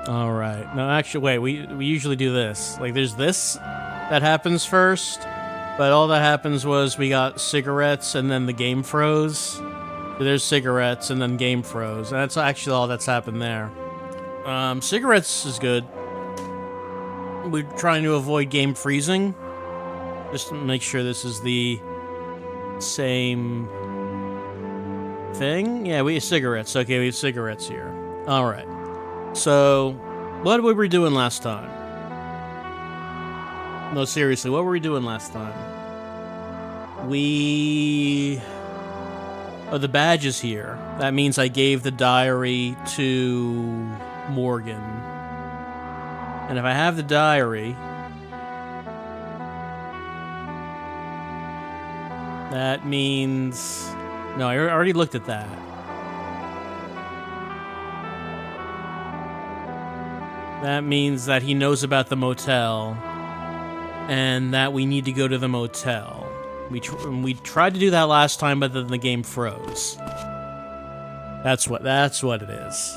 All right. No, actually, wait. We usually do this. Like, there's this that happens first, but all that happens was we got cigarettes and then the game froze. So there's cigarettes and then game froze. And that's actually all that's happened there. Cigarettes is good. We're trying to avoid game freezing. Just to make sure this is the same thing. Yeah, we have cigarettes. Okay, we have cigarettes here. All right. So, what were we doing last time? No, seriously, what were we doing last time? Oh, the badge is here. That means I gave the diary to Morgan. And if I have the diary, that means... No, I already looked at that. That means that he knows about the motel, and that we need to go to the motel. We tried to do that last time, but then the game froze. That's what it is.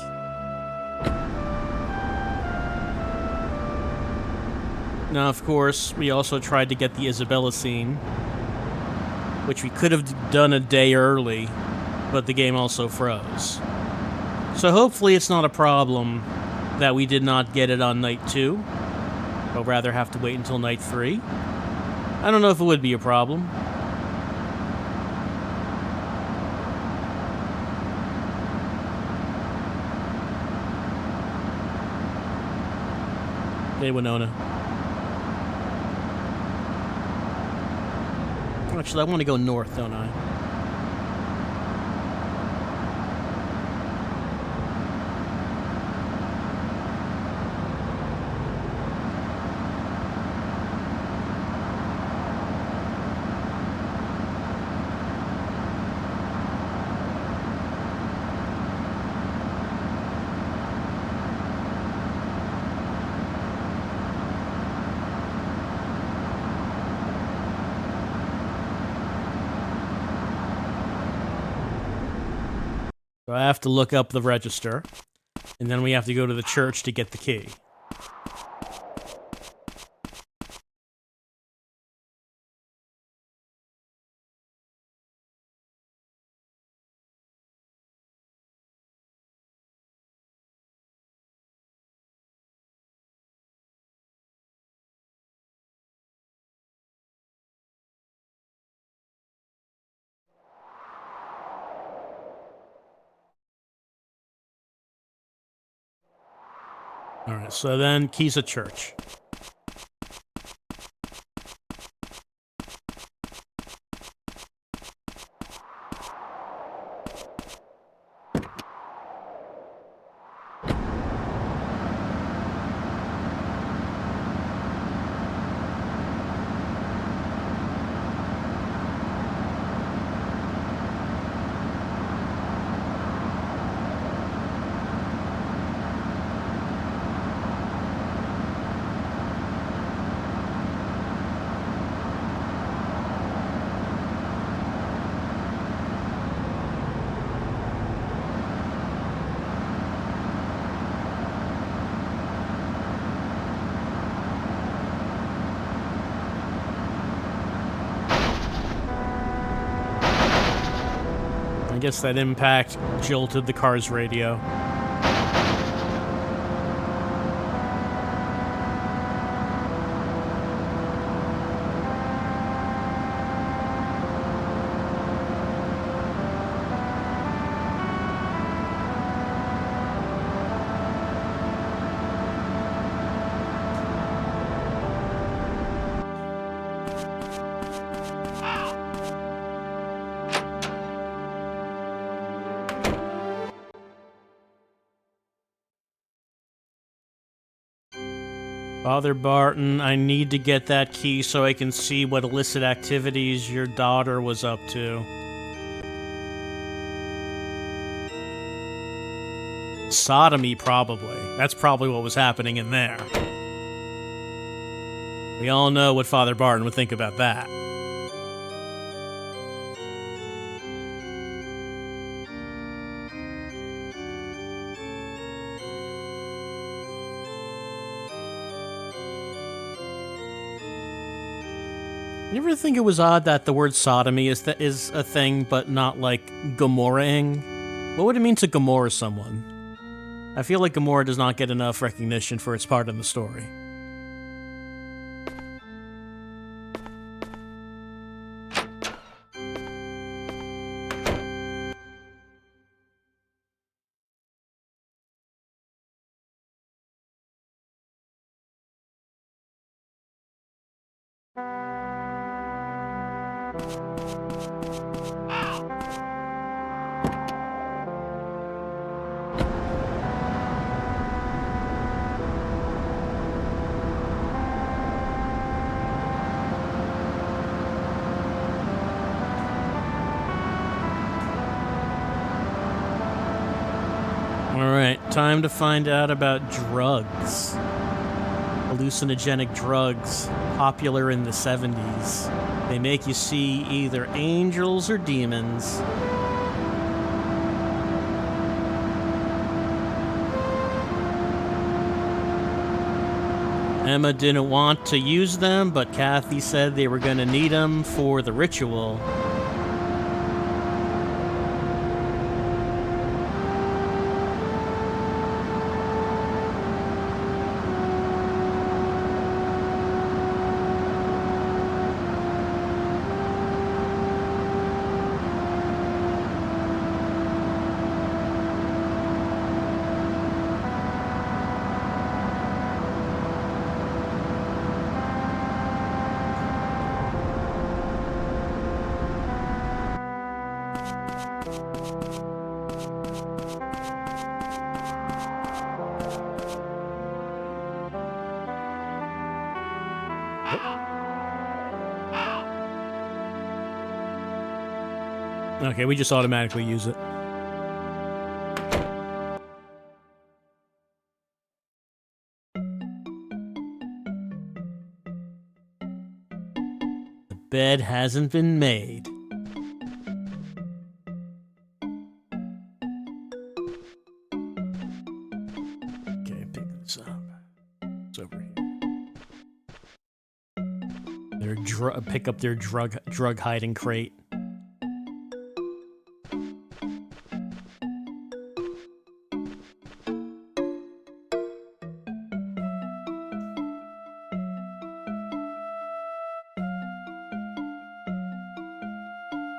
Now, of course, we also tried to get the Isabella scene, which we could have done a day early, but the game also froze. So hopefully it's not a problem that we did not get it on night 2. I'll rather have to wait until night 3. I don't know if it would be a problem. Hey, Winona. Actually, I want to go north, don't I? So I have to look up the register, and then we have to go to the church to get the key. Alright, so then keys at church. I guess that impact jolted the car's radio. Father Barton, I need to get that key so I can see what illicit activities your daughter was up to. Sodomy, probably. That's probably what was happening in there. We all know what Father Barton would think about that. You ever think it was odd that the word sodomy is a thing, but not like Gomorrahing? What would it mean to Gomorrah someone? I feel like Gomorrah does not get enough recognition for its part in the story. Alright, time to find out about drugs. Hallucinogenic drugs, popular in the 70s. They make you see either angels or demons. Emma didn't want to use them, but Kathy said they were going to need them for the ritual. Okay, we just automatically use it. The bed hasn't been made. Okay, pick this up. It's over here. Pick up their drug hiding crate.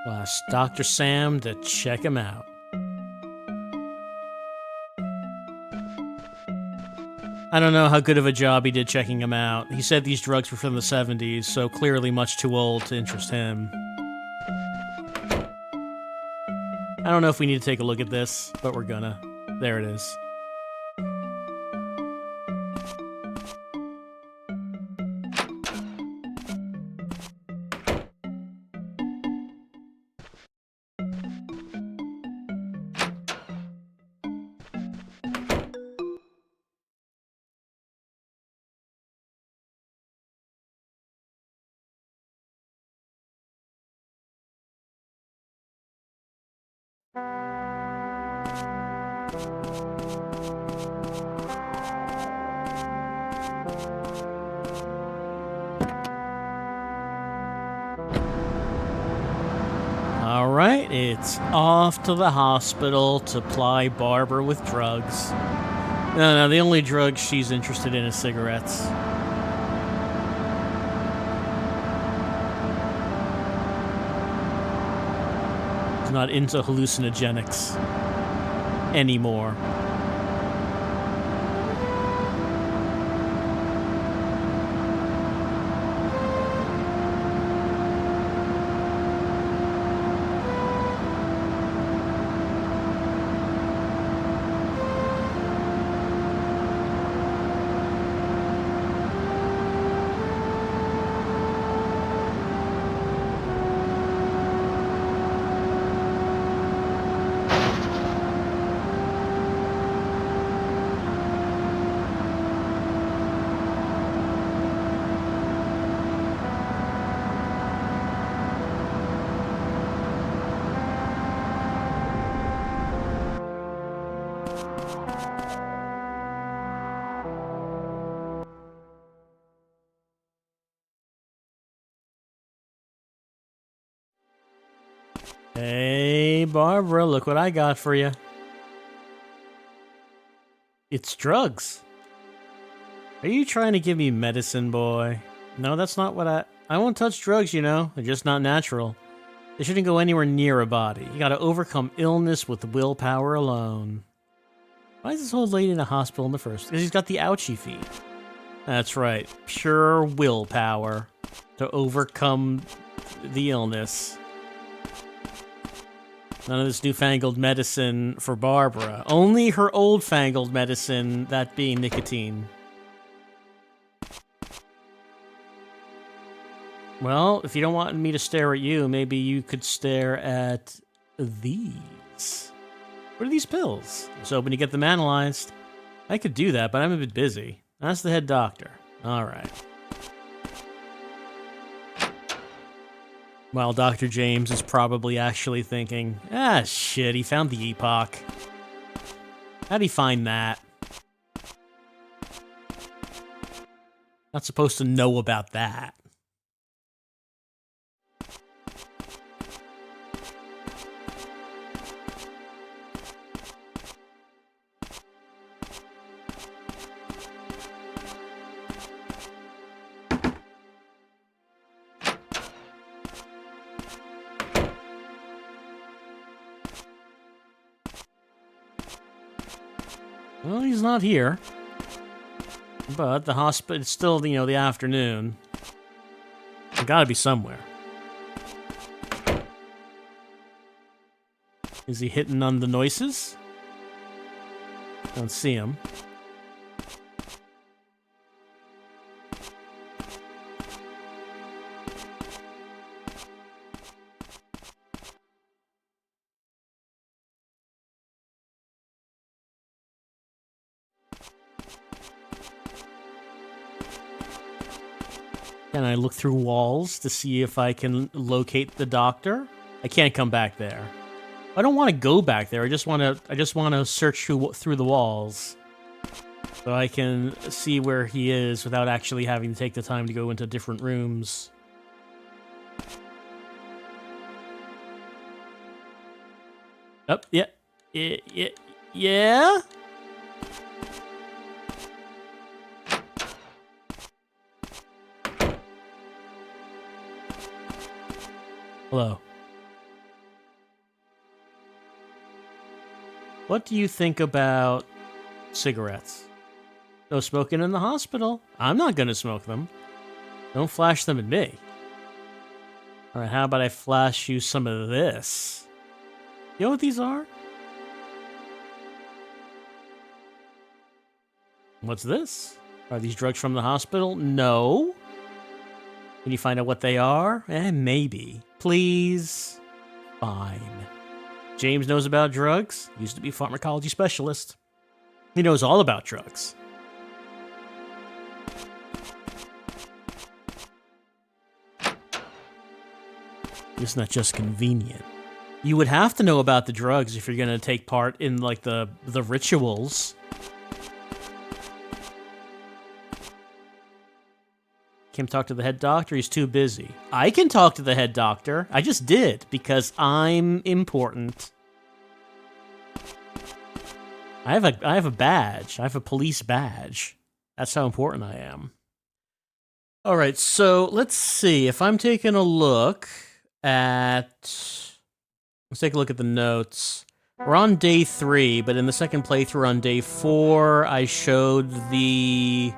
Ask Dr. Sam to check him out. I don't know how good of a job he did checking him out. He said these drugs were from the 70s, so clearly much too old to interest him. I don't know if we need to take a look at this, but we're gonna. There it is. Alright, it's off to the hospital to ply Barbara with drugs. No, the only drugs she's interested in is cigarettes. She's not into hallucinogenics anymore. Hey, Barbara, look what I got for you. It's drugs. Are you trying to give me medicine, boy? No, that's not what I won't touch drugs, you know. They're just not natural. They shouldn't go anywhere near a body. You gotta overcome illness with willpower alone. Why is this old lady in a hospital in the first? Because he's got the ouchie feet. That's right. Pure willpower to overcome the illness. None of this newfangled medicine for Barbara. Only her old-fangled medicine, that being nicotine. Well, if you don't want me to stare at you, maybe you could stare at these. What are these pills? I was hoping to get them analyzed. I could do that, but I'm a bit busy. Ask the head doctor. All right. While Dr. James is probably actually thinking, ah, shit, he found the Epoch. How'd he find that? Not supposed to know about that. Well, he's not here. But the hospital, it's still, you know, the afternoon. He's gotta be somewhere. Is he hitting on the noises? Don't see him. Can I look through walls to see if I can locate the doctor? I can't come back there. I don't want to go back there. I just want to search through the walls so I can see where he is without actually having to take the time to go into different rooms. Oh, yeah. Yeah? Hello. What do you think about cigarettes? No smoking in the hospital. I'm not gonna smoke them. Don't flash them at me. Alright, how about I flash you some of this? You know what these are? What's this? Are these drugs from the hospital? No. Can you find out what they are? Maybe. Please? Fine. James knows about drugs. Used to be a pharmacology specialist. He knows all about drugs. Isn't that just convenient? You would have to know about the drugs if you're going to take part in, like, the rituals. Can't talk to the head doctor, he's too busy. I can talk to the head doctor. I just did, because I'm important. I have a badge. I have a police badge. That's how important I am. Alright, so let's see. If I'm taking a look at... Let's take a look at the notes. We're on day 3, but in the second playthrough on day 4, I showed the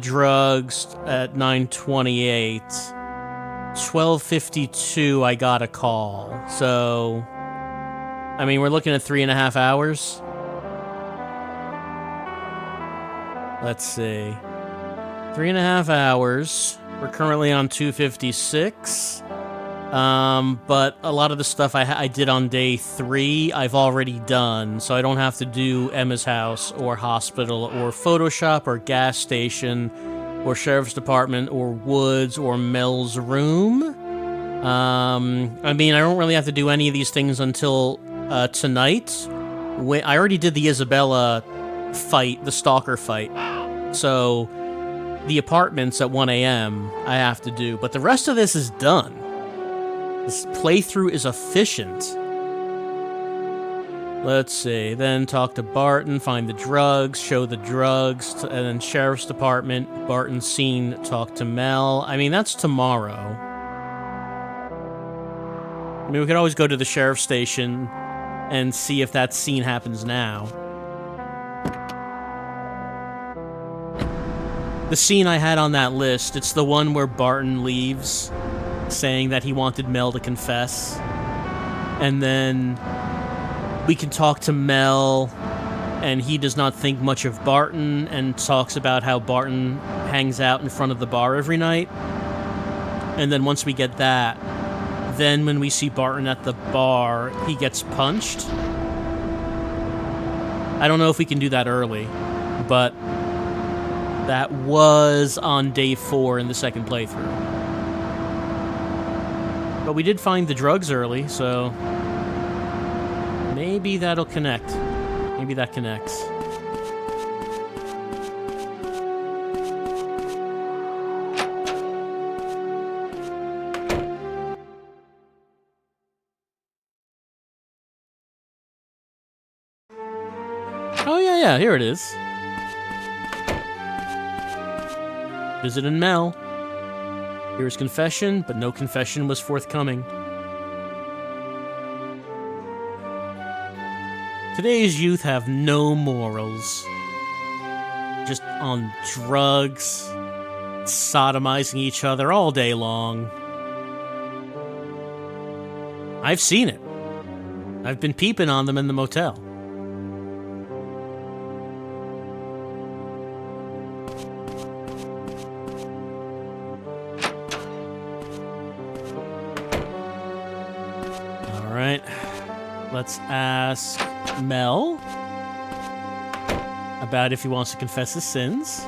drugs at 9:28. 12:52, I got a call. So, I mean, we're looking at 3.5 hours. Let's see. 3.5 hours. We're currently on 256. But a lot of the stuff I did on day 3, I've already done, so I don't have to do Emma's house, or hospital, or Photoshop, or gas station, or sheriff's department, or woods, or Mel's room. I mean, I don't really have to do any of these things until tonight. I already did the Isabella fight, the stalker fight, so the apartments at 1 a.m. I have to do, but the rest of this is done. This playthrough is efficient. Let's see. Then talk to Barton, find the drugs, show the drugs, and then Sheriff's Department, Barton's scene, talk to Mel. I mean, that's tomorrow. I mean, we could always go to the sheriff's station and see if that scene happens now. The scene I had on that list, it's the one where Barton leaves, saying that he wanted Mel to confess. And then we can talk to Mel, and he does not think much of Barton, and talks about how Barton hangs out in front of the bar every night. And then once we get that, then when we see Barton at the bar, he gets punched. I don't know if we can do that early, but that was on day 4 in the second playthrough. But we did find the drugs early, so maybe that'll connect. Maybe that connects. Oh, yeah, here it is. Visiting Mel. Here's confession, but no confession was forthcoming. Today's youth have no morals. Just on drugs, sodomizing each other all day long. I've seen it. I've been peeping on them in the motel. Alright. Let's ask Mel about if he wants to confess his sins.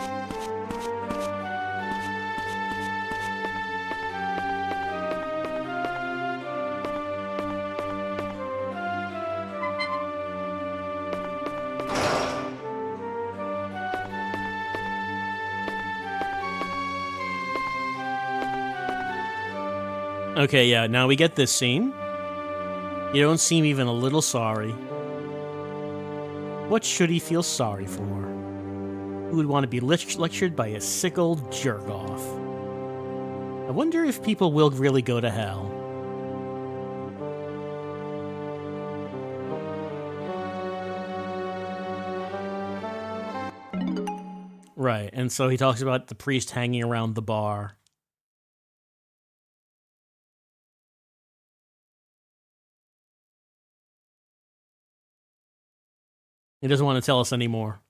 Okay, yeah, now we get this scene. You don't seem even a little sorry. What should he feel sorry for? Who would want to be lectured by a sick old jerk-off? I wonder if people will really go to hell. Right, and so he talks about the priest hanging around the bar. He doesn't want to tell us anymore.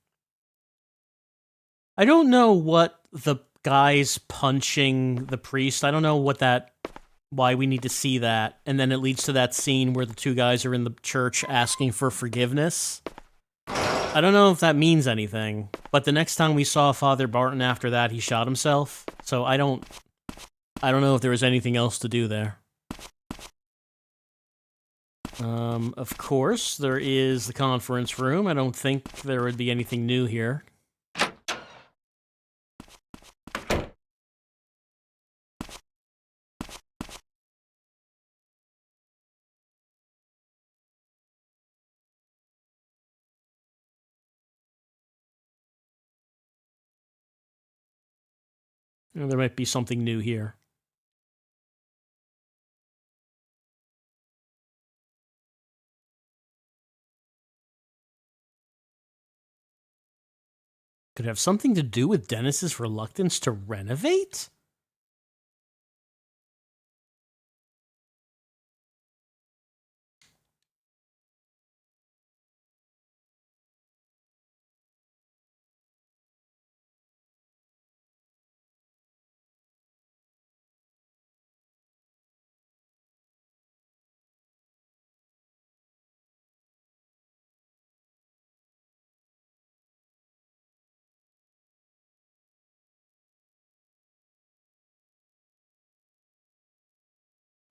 I don't know what the guy's punching the priest. I don't know why we need to see that. And then it leads to that scene where the two guys are in the church asking for forgiveness. I don't know if that means anything, but the next time we saw Father Barton after that, he shot himself. So I don't know if there was anything else to do there. Of course, there is the conference room. I don't think there would be anything new here. There might be something new here. Could it have something to do with Dennis's reluctance to renovate?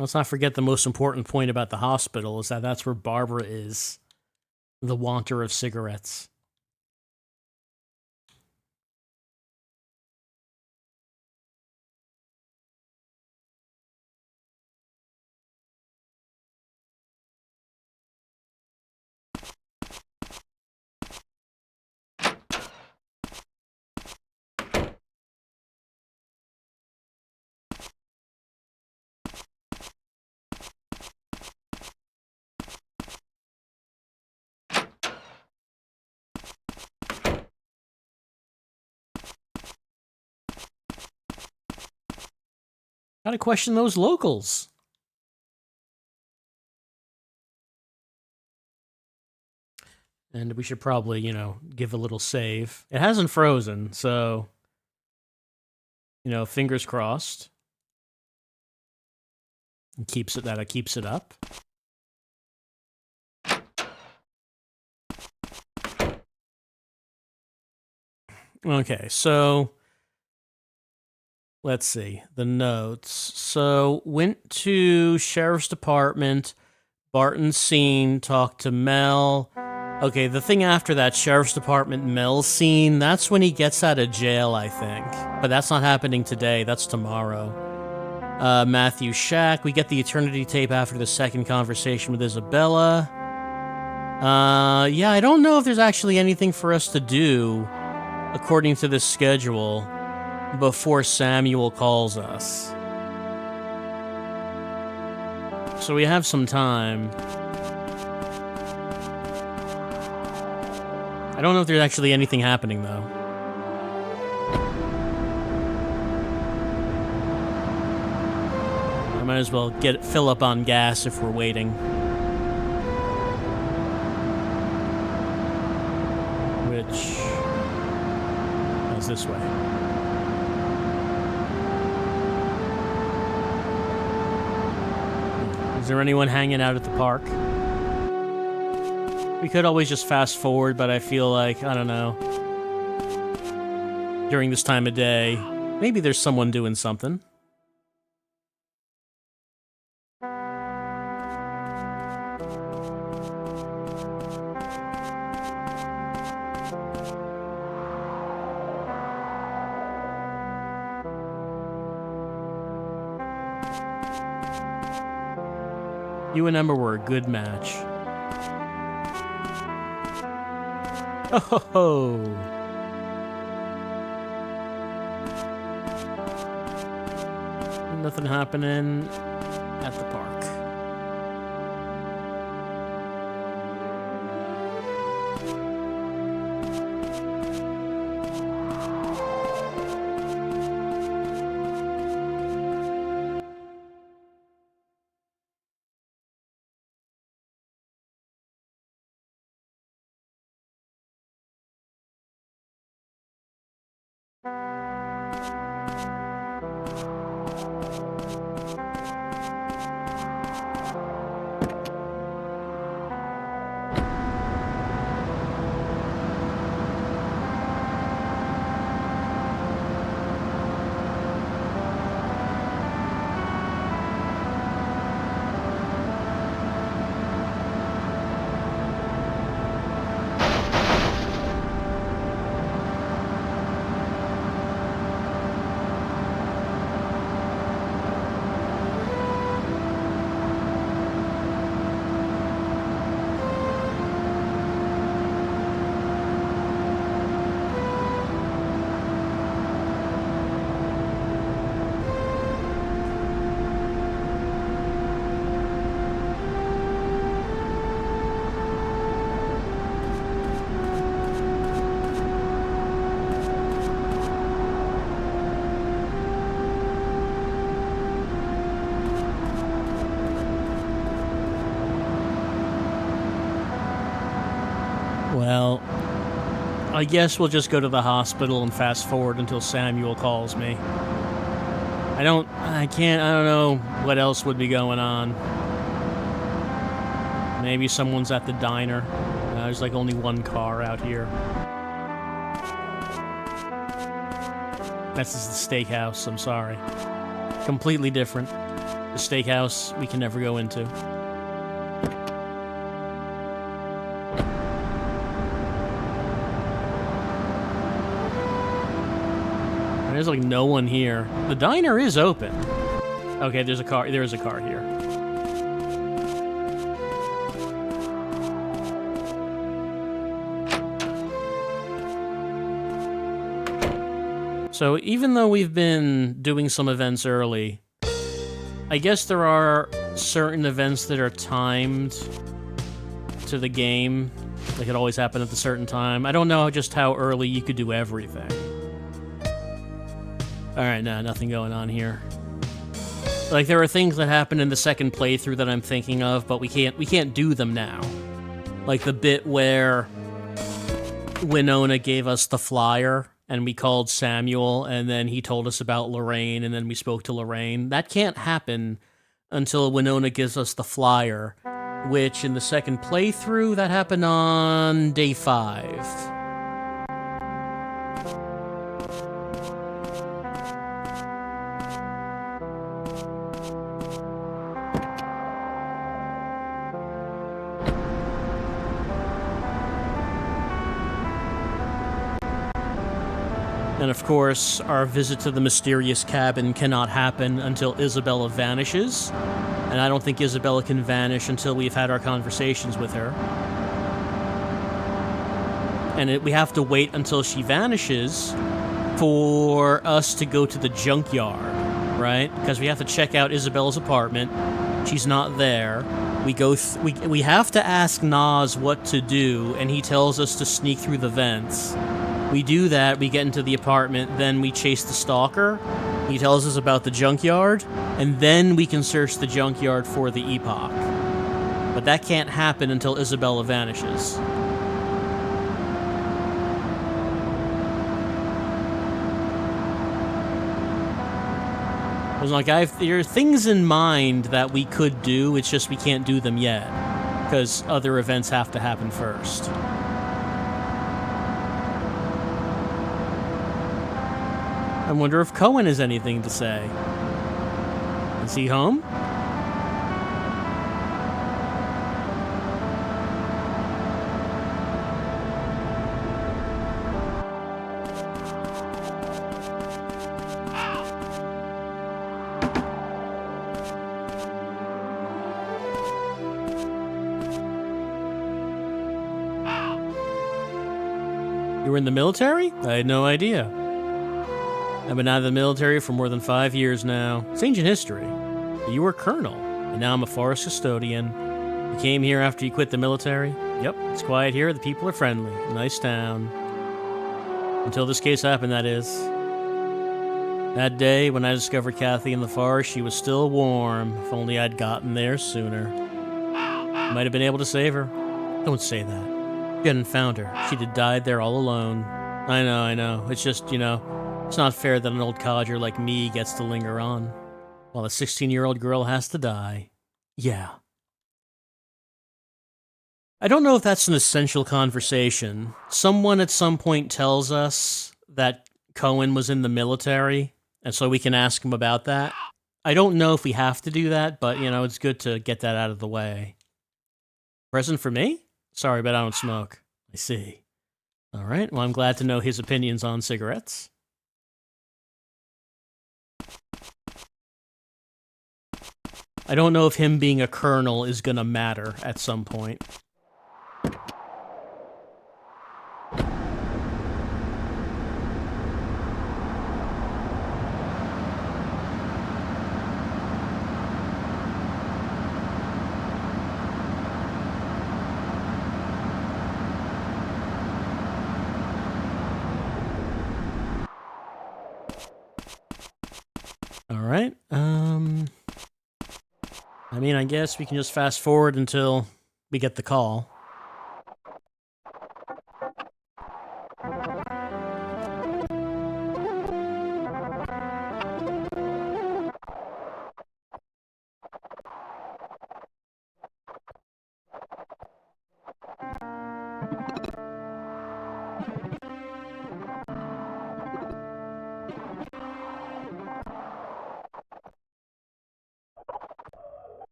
Let's not forget the most important point about the hospital is that that's where Barbara is, the wanter of cigarettes. Gotta question those locals. And we should probably, you know, give a little save. It hasn't frozen, so, you know, fingers crossed. It keeps it up. Okay, so let's see the notes. So went to sheriff's department, Barton's scene, talked to Mel. Okay, the thing after that, sheriff's department Mel scene, that's when he gets out of jail, I think. But that's not happening today, that's tomorrow. Matthew Shack, we get the Eternity tape after the second conversation with Isabella. Yeah, I don't know if there's actually anything for us to do, according to this schedule, before Samuel calls us. So we have some time. I don't know if there's actually anything happening, though. I might as well fill up on gas if we're waiting. Which is this way. Is there anyone hanging out at the park? We could always just fast forward, but I feel like, I don't know, during this time of day, maybe there's someone doing something. You and Emma were a good match. Oh ho ho! Nothing happening at the park. Well, I guess we'll just go to the hospital and fast forward until Samuel calls me. I don't know what else would be going on. Maybe someone's at the diner. There's like only one car out here. That's just the steakhouse, I'm sorry. Completely different. The steakhouse we can never go into. There's like no one here. The diner is open. Okay, there's a car. There is a car here. So even though we've been doing some events early, I guess there are certain events that are timed to the game. They could always happen at a certain time. I don't know just how early you could do everything. Alright, no, nothing going on here. Like, there are things that happen in the second playthrough that I'm thinking of, but we can't do them now. Like the bit where Winona gave us the flyer, and we called Samuel, and then he told us about Lorraine, and then we spoke to Lorraine. That can't happen until Winona gives us the flyer, which in the second playthrough, that happened on day 5. And of course, our visit to the mysterious cabin cannot happen until Isabella vanishes. And I don't think Isabella can vanish until we've had our conversations with her. And we have to wait until she vanishes for us to go to the junkyard, right? Because we have to check out Isabella's apartment. She's not there. We have to ask Nas what to do, and he tells us to sneak through the vents. We do that, we get into the apartment, then we chase the stalker. He tells us about the junkyard, and then we can search the junkyard for the Epoch. But that can't happen until Isabella vanishes. Like, there are things in mind that we could do, it's just we can't do them yet, because other events have to happen first. I wonder if Cohen has anything to say. Is he home? You were in the military? I had no idea. I've been out of the military for more than 5 years now. It's ancient history. You were a colonel, and now I'm a forest custodian. You came here after you quit the military? Yep, it's quiet here, the people are friendly. Nice town. Until this case happened, that is. That day, when I discovered Kathy in the forest, she was still warm. If only I'd gotten there sooner. Might have been able to save her. Don't say that. You hadn't found her. She'd have died there all alone. I know. It's just, it's not fair that an old codger like me gets to linger on, while a 16-year-old girl has to die. Yeah. I don't know if that's an essential conversation. Someone at some point tells us that Cohen was in the military, and so we can ask him about that. I don't know if we have to do that, but, it's good to get that out of the way. Present for me? Sorry, but I don't smoke. I see. All right, well, I'm glad to know his opinions on cigarettes. I don't know if him being a colonel is gonna matter at some point. All right, I guess we can just fast forward until we get the call.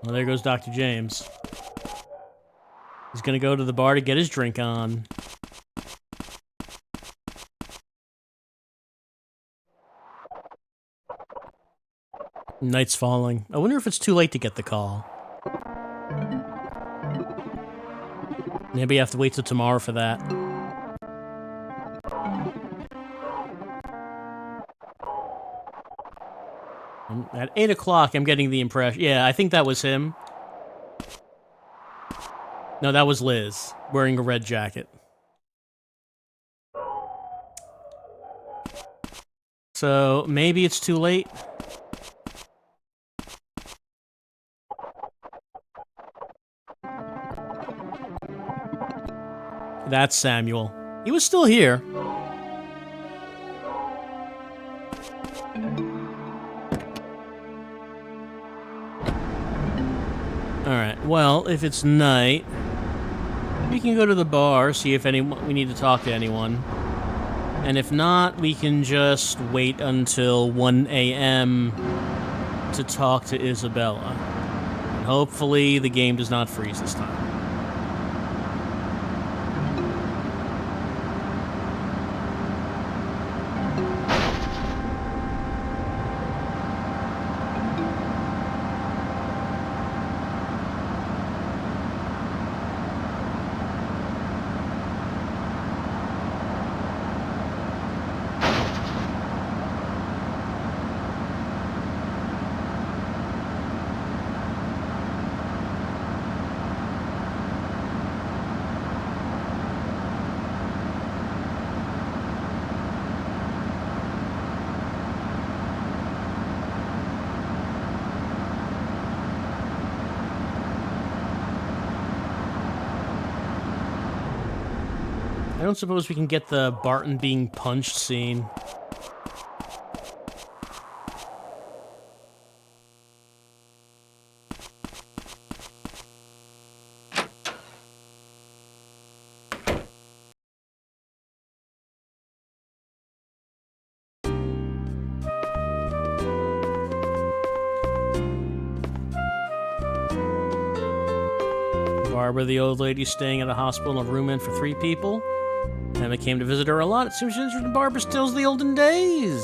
Well, there goes Dr. James. He's gonna go to the bar to get his drink on. Night's falling. I wonder if it's too late to get the call. Maybe you have to wait till tomorrow for that. At 8 o'clock, I'm getting the impression... Yeah, I think that was him. No, that was Liz, wearing a red jacket. So, maybe it's too late. That's Samuel. He was still here. Alright, well, if it's night, we can go to the bar, see if we need to talk to anyone. And if not, we can just wait until 1 a.m. to talk to Isabella. And hopefully the game does not freeze this time. I don't suppose we can get the Barton being punched scene. Barbara, the old lady staying at a hospital in a room meant for 3 people. Emma came to visit her a lot. It seems she's interested in Barbara stills the olden days.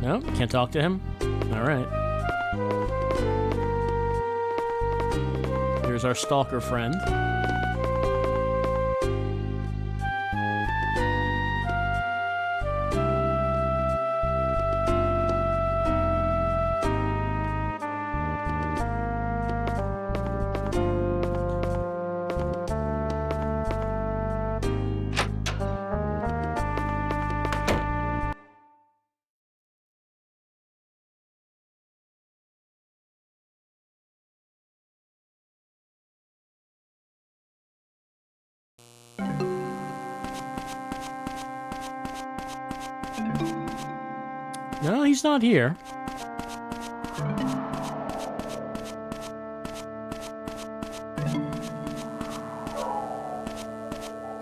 No, can't talk to him? All right. Here's our stalker friend. No, he's not here.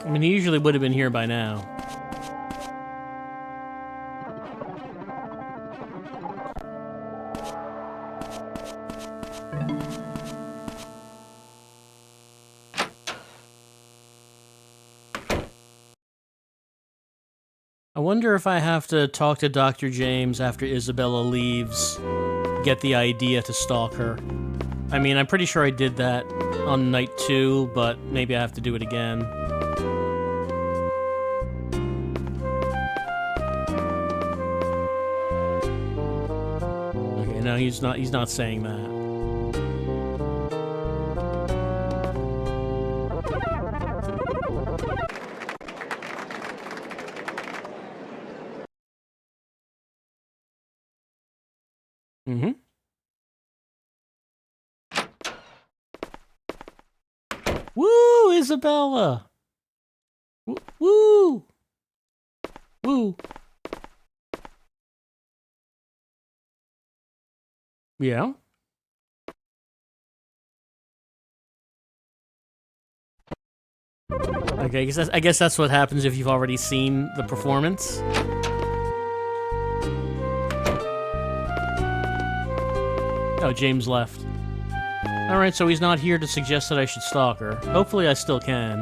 I mean, he usually would have been here by now. I wonder if I have to talk to Dr. James after Isabella leaves, get the idea to stalk her. I mean, I'm pretty sure I did that on night 2, but maybe I have to do it again. Okay, no, he's not saying that. Mm-hmm. Woo, Isabella! Woo! Woo! Yeah? Okay, I guess that's what happens if you've already seen the performance. Oh, James left. Alright, so he's not here to suggest that I should stalk her. Hopefully I still can.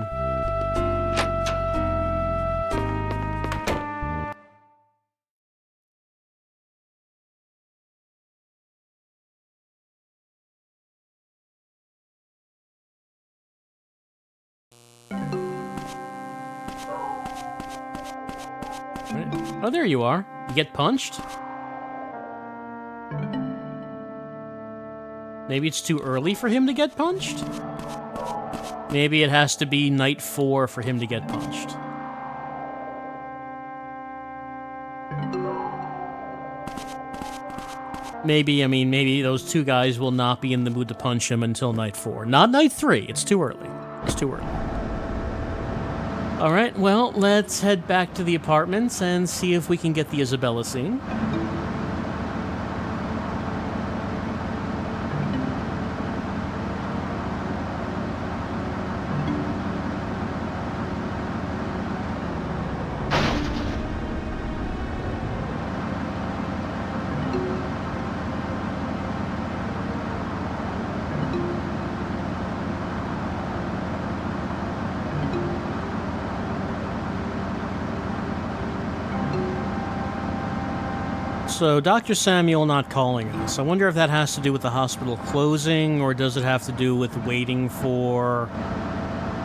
Right. Oh, there you are. You get punched? Maybe it's too early for him to get punched? Maybe it has to be night 4 for him to get punched. maybe, I mean, maybe those two guys will not be in the mood to punch him until night 4. Not night 3. It's too early. It's too early. All right, well, let's head back to the apartments and see if we can get the Isabella scene. So, Dr. Samuel not calling us. I wonder if that has to do with the hospital closing, or does it have to do with waiting for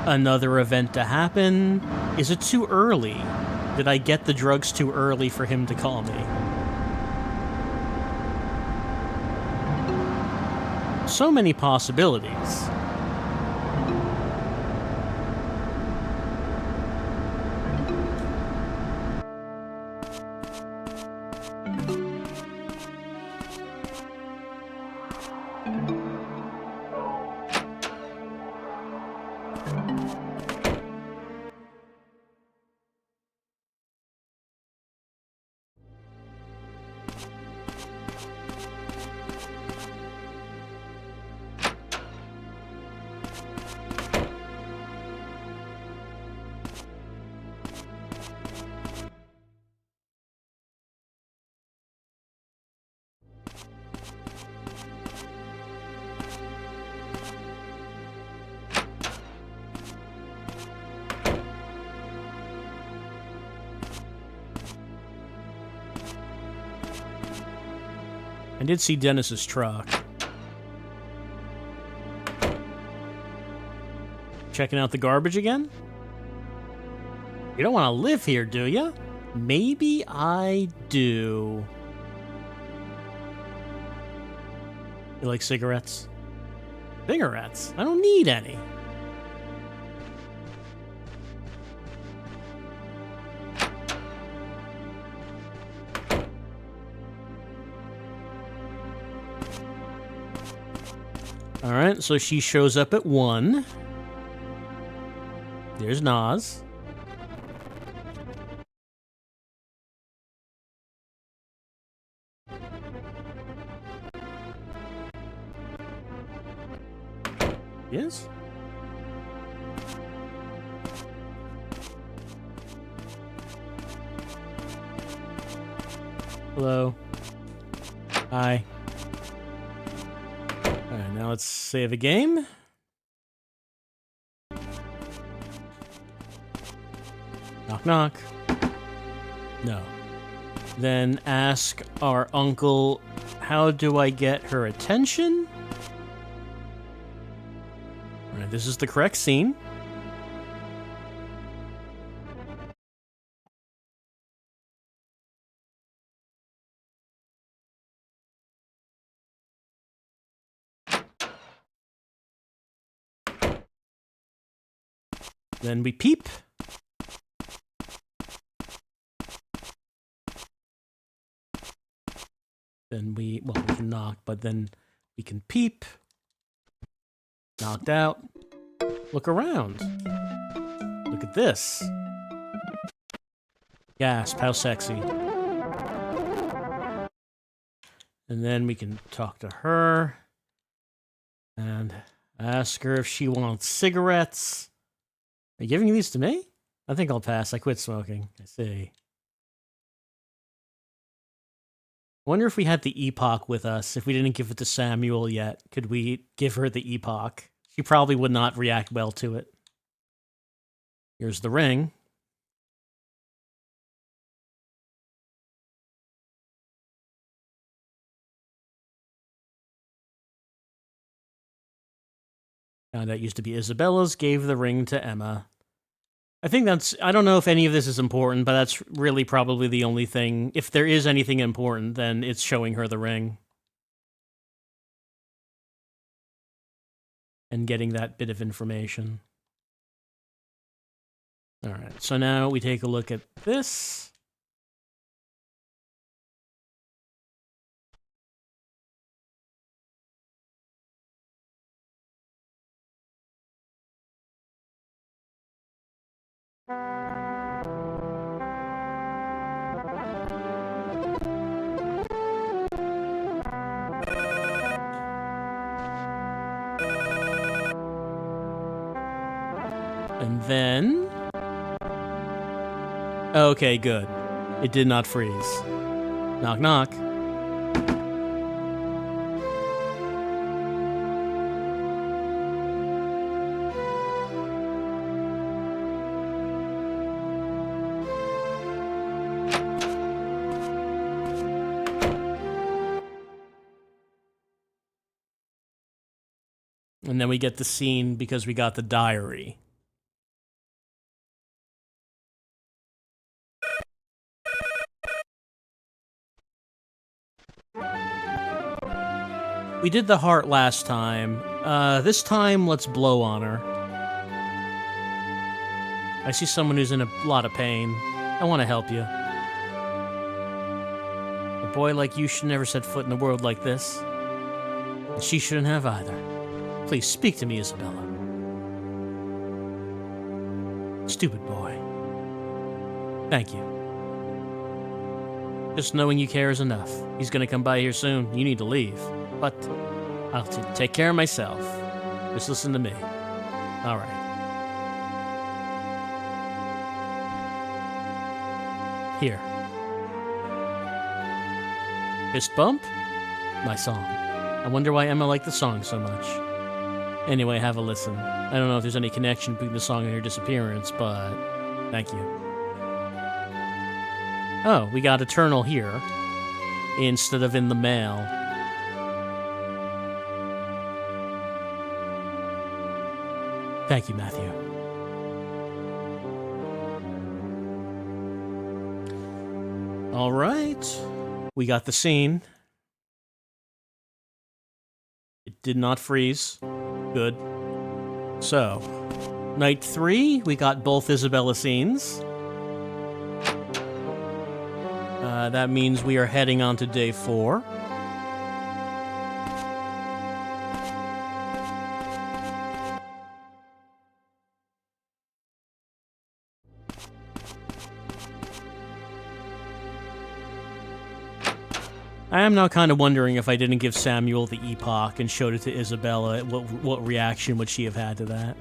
another event to happen? Is it too early? Did I get the drugs too early for him to call me? So many possibilities. I did see Dennis's truck. Checking out the garbage again? You don't want to live here, do you? Maybe I do. You like cigarettes? Cigarettes? I don't need any. Alright, so she shows up at 1. There's Nas. Yes? Hello. Hi. Alright, now let's save a game. Knock, knock. No. Then ask our uncle, how do I get her attention? Alright, this is the correct scene. Then we peep. Then we can knock, but then we can peep. Knocked out. Look around. Look at this. Gasp, how sexy. And then we can talk to her and ask her if she wants cigarettes. Are you giving these to me? I think I'll pass. I quit smoking. I see. I wonder if we had the Epoch with us, if we didn't give it to Samuel yet, could we give her the Epoch? She probably would not react well to it. Here's the ring. That used to be Isabella's, gave the ring to Emma. I think that's, I don't know if any of this is important, but that's really probably the only thing. If there is anything important, then it's showing her the ring. And getting that bit of information. Alright, so now we take a look at this. And then... Okay, good. It did not freeze. Knock, knock. And then we get the scene because we got the diary. We did the heart last time. This time, let's blow on her. I see someone who's in a lot of pain. I want to help you. A boy like you should never set foot in a world like this. And she shouldn't have either. Please speak to me, Isabella. Stupid boy. Thank you. Just knowing you care is enough. He's gonna come by here soon. You need to leave. But I'll take care of myself. Just listen to me. All right. Here. Fist bump? My song. I wonder why Emma liked the song so much. Anyway, have a listen. I don't know if there's any connection between the song and her disappearance, but thank you. Oh, we got Eternal here instead of in the mail. Thank you, Matthew. All right. We got the scene. It did not freeze. Good. So, night 3, we got both Isabella scenes. That means we are heading on to day 4. I am now kind of wondering if I didn't give Samuel the Epoch and showed it to Isabella, what reaction would she have had to that?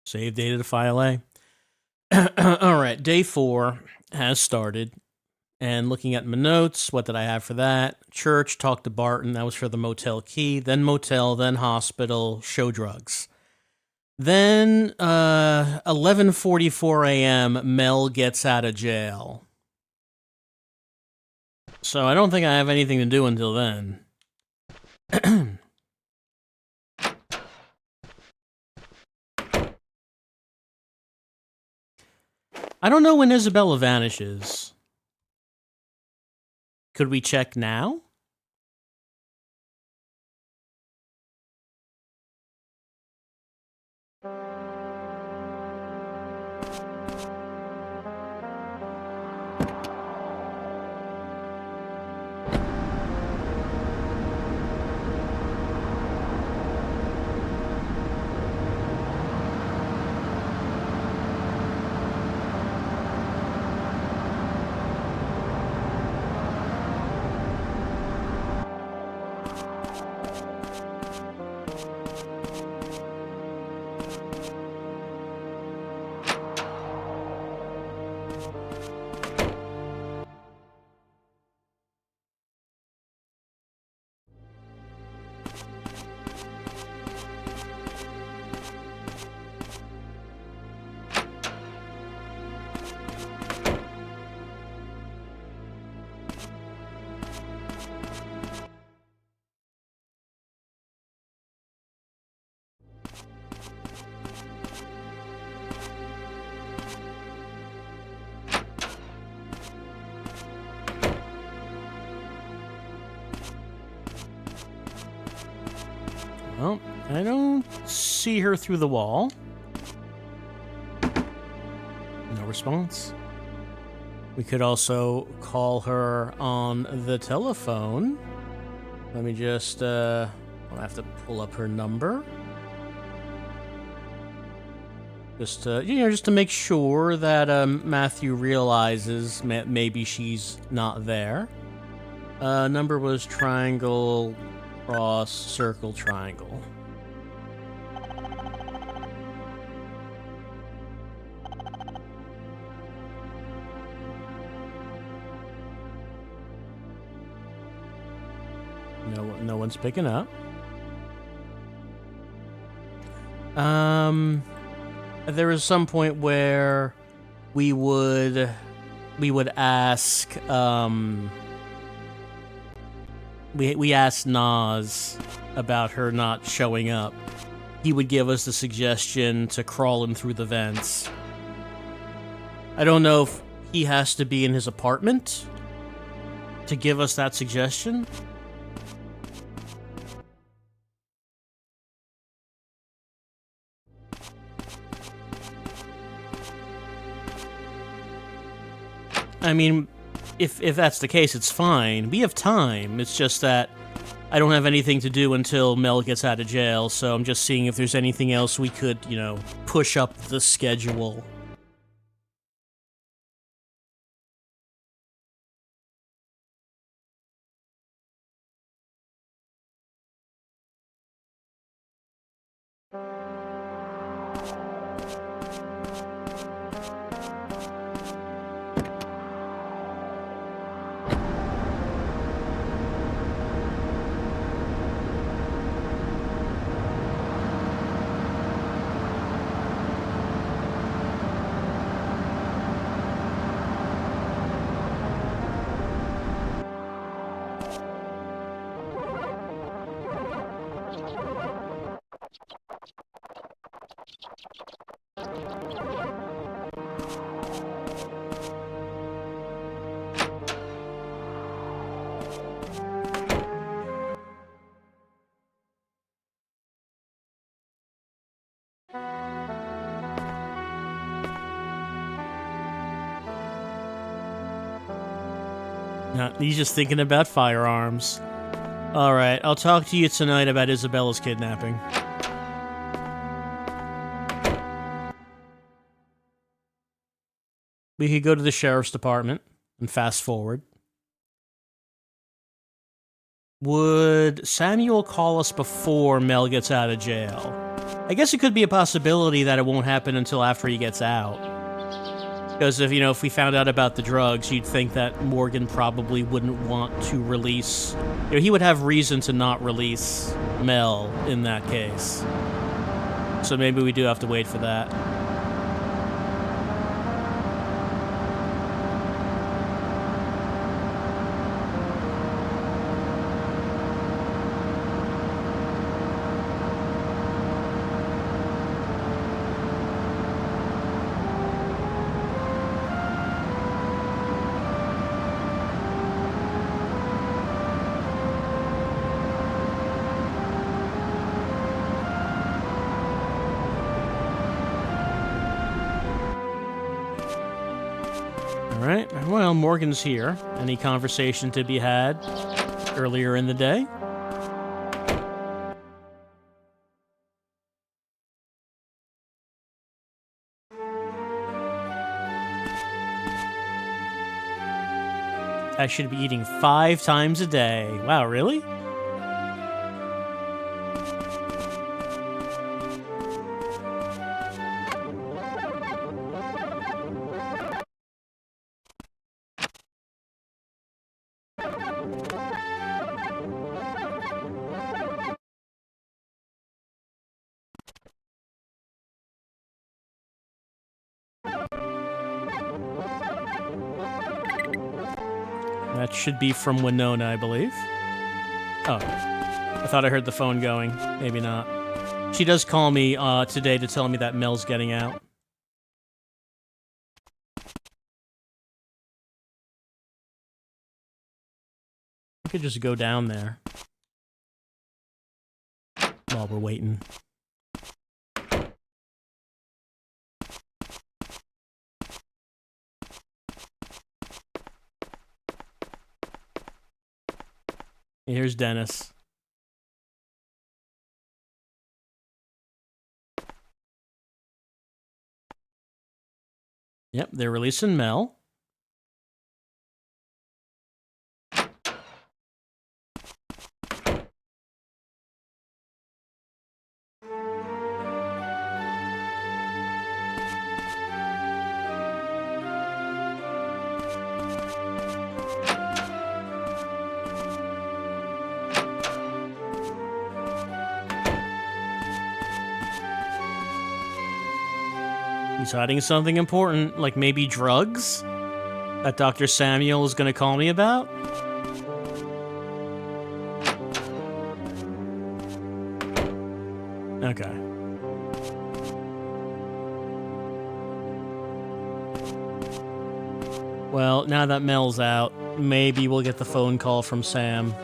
Save data to file A. All right, day 4 has started. And looking at my notes, what did I have for that? Church, talk to Barton. That was for the motel key. Then motel, then hospital, show drugs. Then 11:44 a.m., Mel gets out of jail. So I don't think I have anything to do until then. I don't know when Isabella vanishes. Could we check now? Well, I don't see her through the wall. No response. We could also call her on the telephone. Let me just, I'll have to pull up her number. Just, just to make sure that Matthew realizes maybe she's not there. Number was triangle, cross, circle, triangle. No one's picking up. There was some point where we would ask, we asked Nas about her not showing up. He would give us the suggestion to crawl in through the vents. I don't know if he has to be in his apartment to give us that suggestion. I mean, if that's the case, it's fine. We have time. It's just that I don't have anything to do until Mel gets out of jail, so I'm just seeing if there's anything else we could, push up the schedule. He's just thinking about firearms. Alright, I'll talk to you tonight about Isabella's kidnapping. We could go to the sheriff's department and fast forward. Would Samuel call us before Mel gets out of jail? I guess it could be a possibility that it won't happen until after he gets out. Because if we found out about the drugs, you'd think that Morgan probably wouldn't want to release... he would have reason to not release Mel in that case. So maybe we do have to wait for that. Alright, well, Morgan's here. Any conversation to be had earlier in the day? I should be eating 5 times a day. Wow, really? That should be from Winona, I believe. Oh. I thought I heard the phone going. Maybe not. She does call me today to tell me that Mel's getting out. I could just go down there while we're waiting. Here's Dennis. Yep, they're releasing Mel. He's hiding something important, like maybe drugs? That Dr. Samuel is going to call me about? Okay. Well, now that Mel's out, maybe we'll get the phone call from Sam.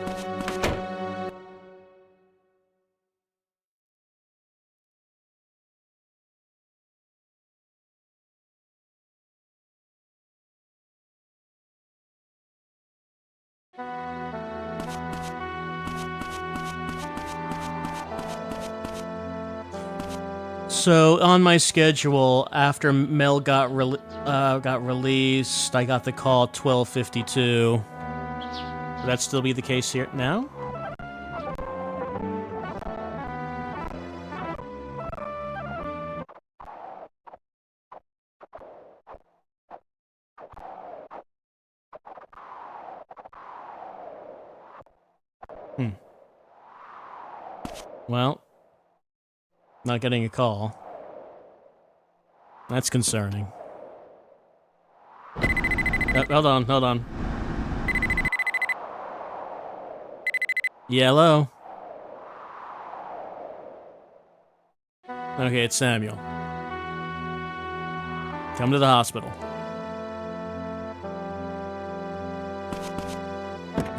So on my schedule, after Mel got released, I got the call at 12:52. Would that still be the case here now? Well, not getting a call. That's concerning. Hold on. Yeah, hello? Okay, it's Samuel. Come to the hospital.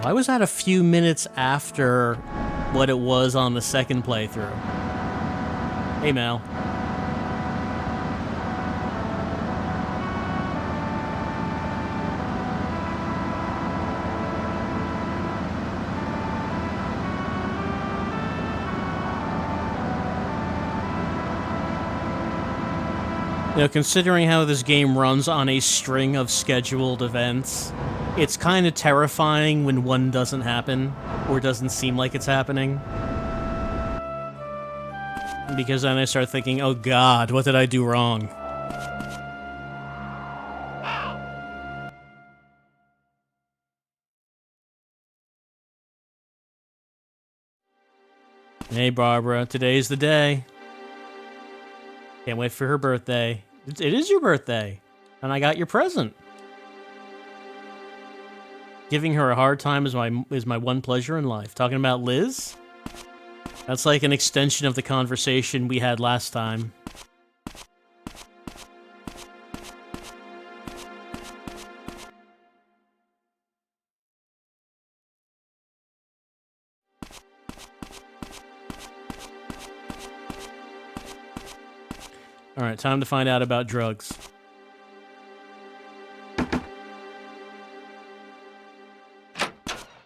Why was that a few minutes after what it was on the second playthrough? Hey, Mel. You know, considering how this game runs on a string of scheduled events, it's kind of terrifying when one doesn't happen, or doesn't seem like it's happening. Because then I start thinking, oh god, what did I do wrong? Hey Barbara, today's the day. Can't wait for her birthday. It is your birthday, and I got your present. Giving her a hard time is my one pleasure in life. Talking about Liz? That's like an extension of the conversation we had last time. Alright, time to find out about drugs.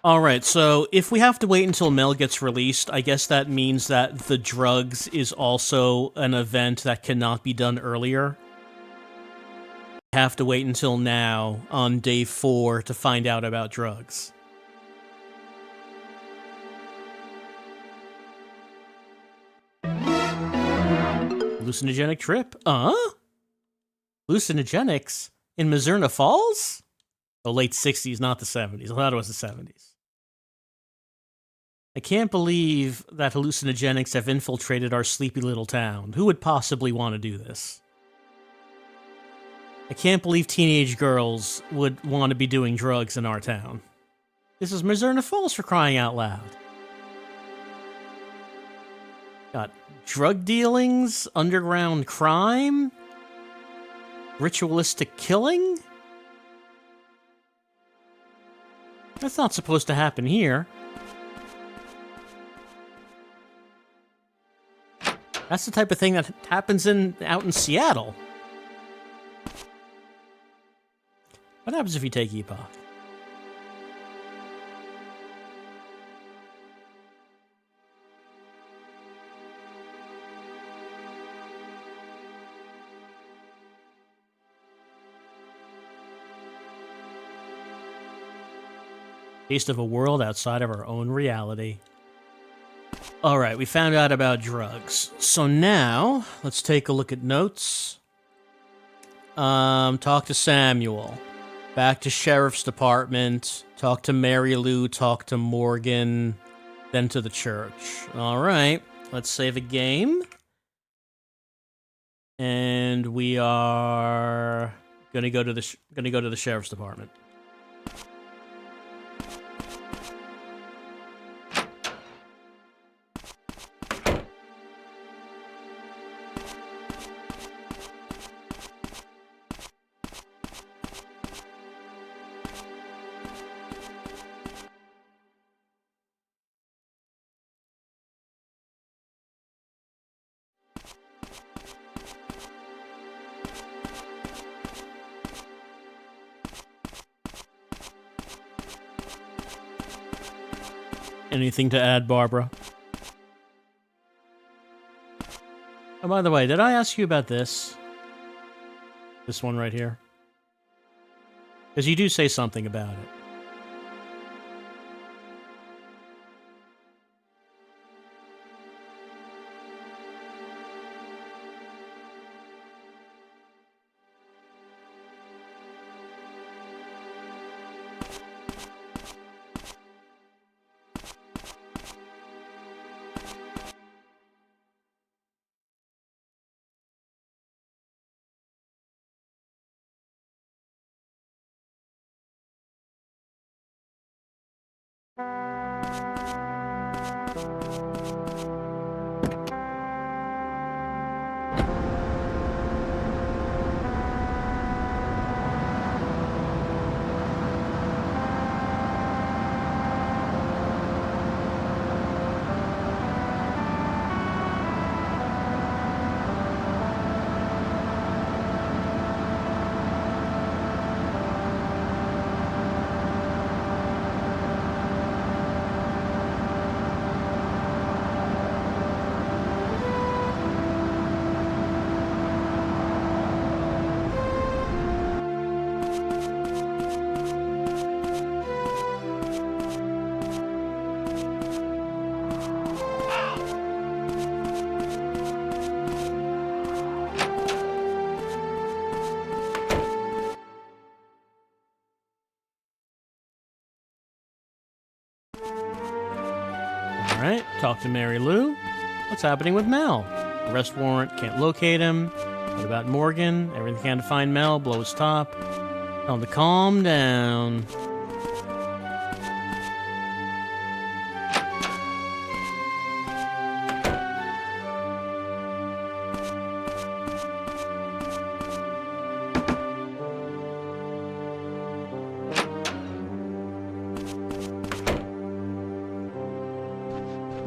Alright, so if we have to wait until Mel gets released, I guess that means that the drugs is also an event that cannot be done earlier. We have to wait until now, on day 4, to find out about drugs. Hallucinogenic trip? Hallucinogenics? In Mizzurna Falls? The late 60s, not the 70s. I thought it was the 70s. I can't believe that hallucinogenics have infiltrated our sleepy little town. Who would possibly want to do this? I can't believe teenage girls would want to be doing drugs in our town. This is Mizzurna Falls, for crying out loud. Got drug dealings, underground crime, ritualistic killing? That's not supposed to happen here. That's the type of thing that happens out in Seattle. What happens if you take Epoch? Taste of a world outside of our own reality. Alright, we found out about drugs. So now, let's take a look at notes. Talk to Samuel. Back to Sheriff's Department. Talk to Mary Lou. Talk to Morgan. Then to the church. Alright, let's save a game. And we are gonna go to the Sheriff's Department. Anything to add, Barbara? Oh, by the way, did I ask you about this? This one right here? Because you do say something about it. Alright, talk to Mary Lou. What's happening with Mel? Arrest warrant, can't locate him. What about Morgan? Everything can to find Mel, blow his top. Tell him to calm down.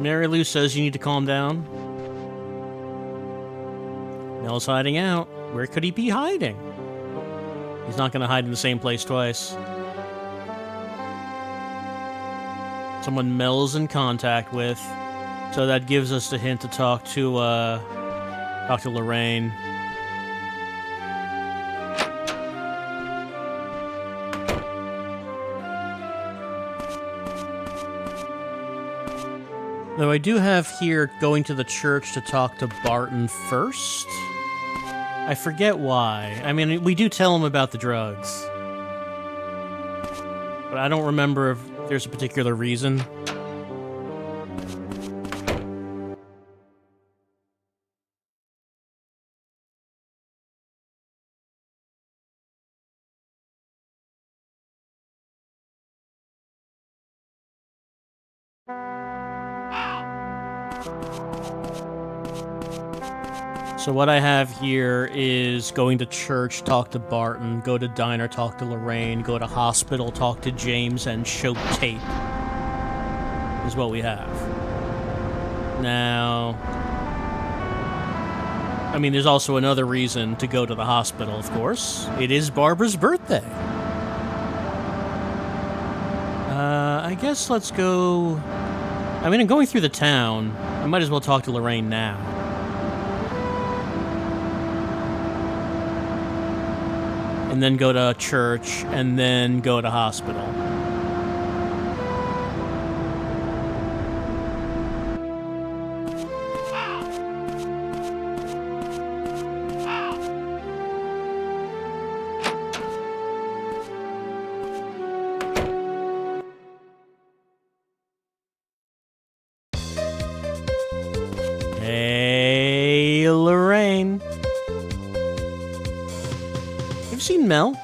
Mary Lou says you need to calm down. Mel's hiding out. Where could he be hiding? He's not going to hide in the same place twice. Someone Mel's in contact with. So that gives us the hint to talk to Lorraine. Though I do have here going to the church to talk to Barton first. I forget why. I mean, we do tell him about the drugs. But I don't remember if there's a particular reason. So what I have here is going to church, talk to Barton, go to diner, talk to Lorraine, go to hospital, talk to James, and show tape is what we have. Now, I mean, there's also another reason to go to the hospital, of course. It is Barbara's birthday. I guess let's go... I mean, I'm going through the town. I might as well talk to Lorraine now. And then go to church, and then go to hospital. Hey, Lorraine. You've seen Mel?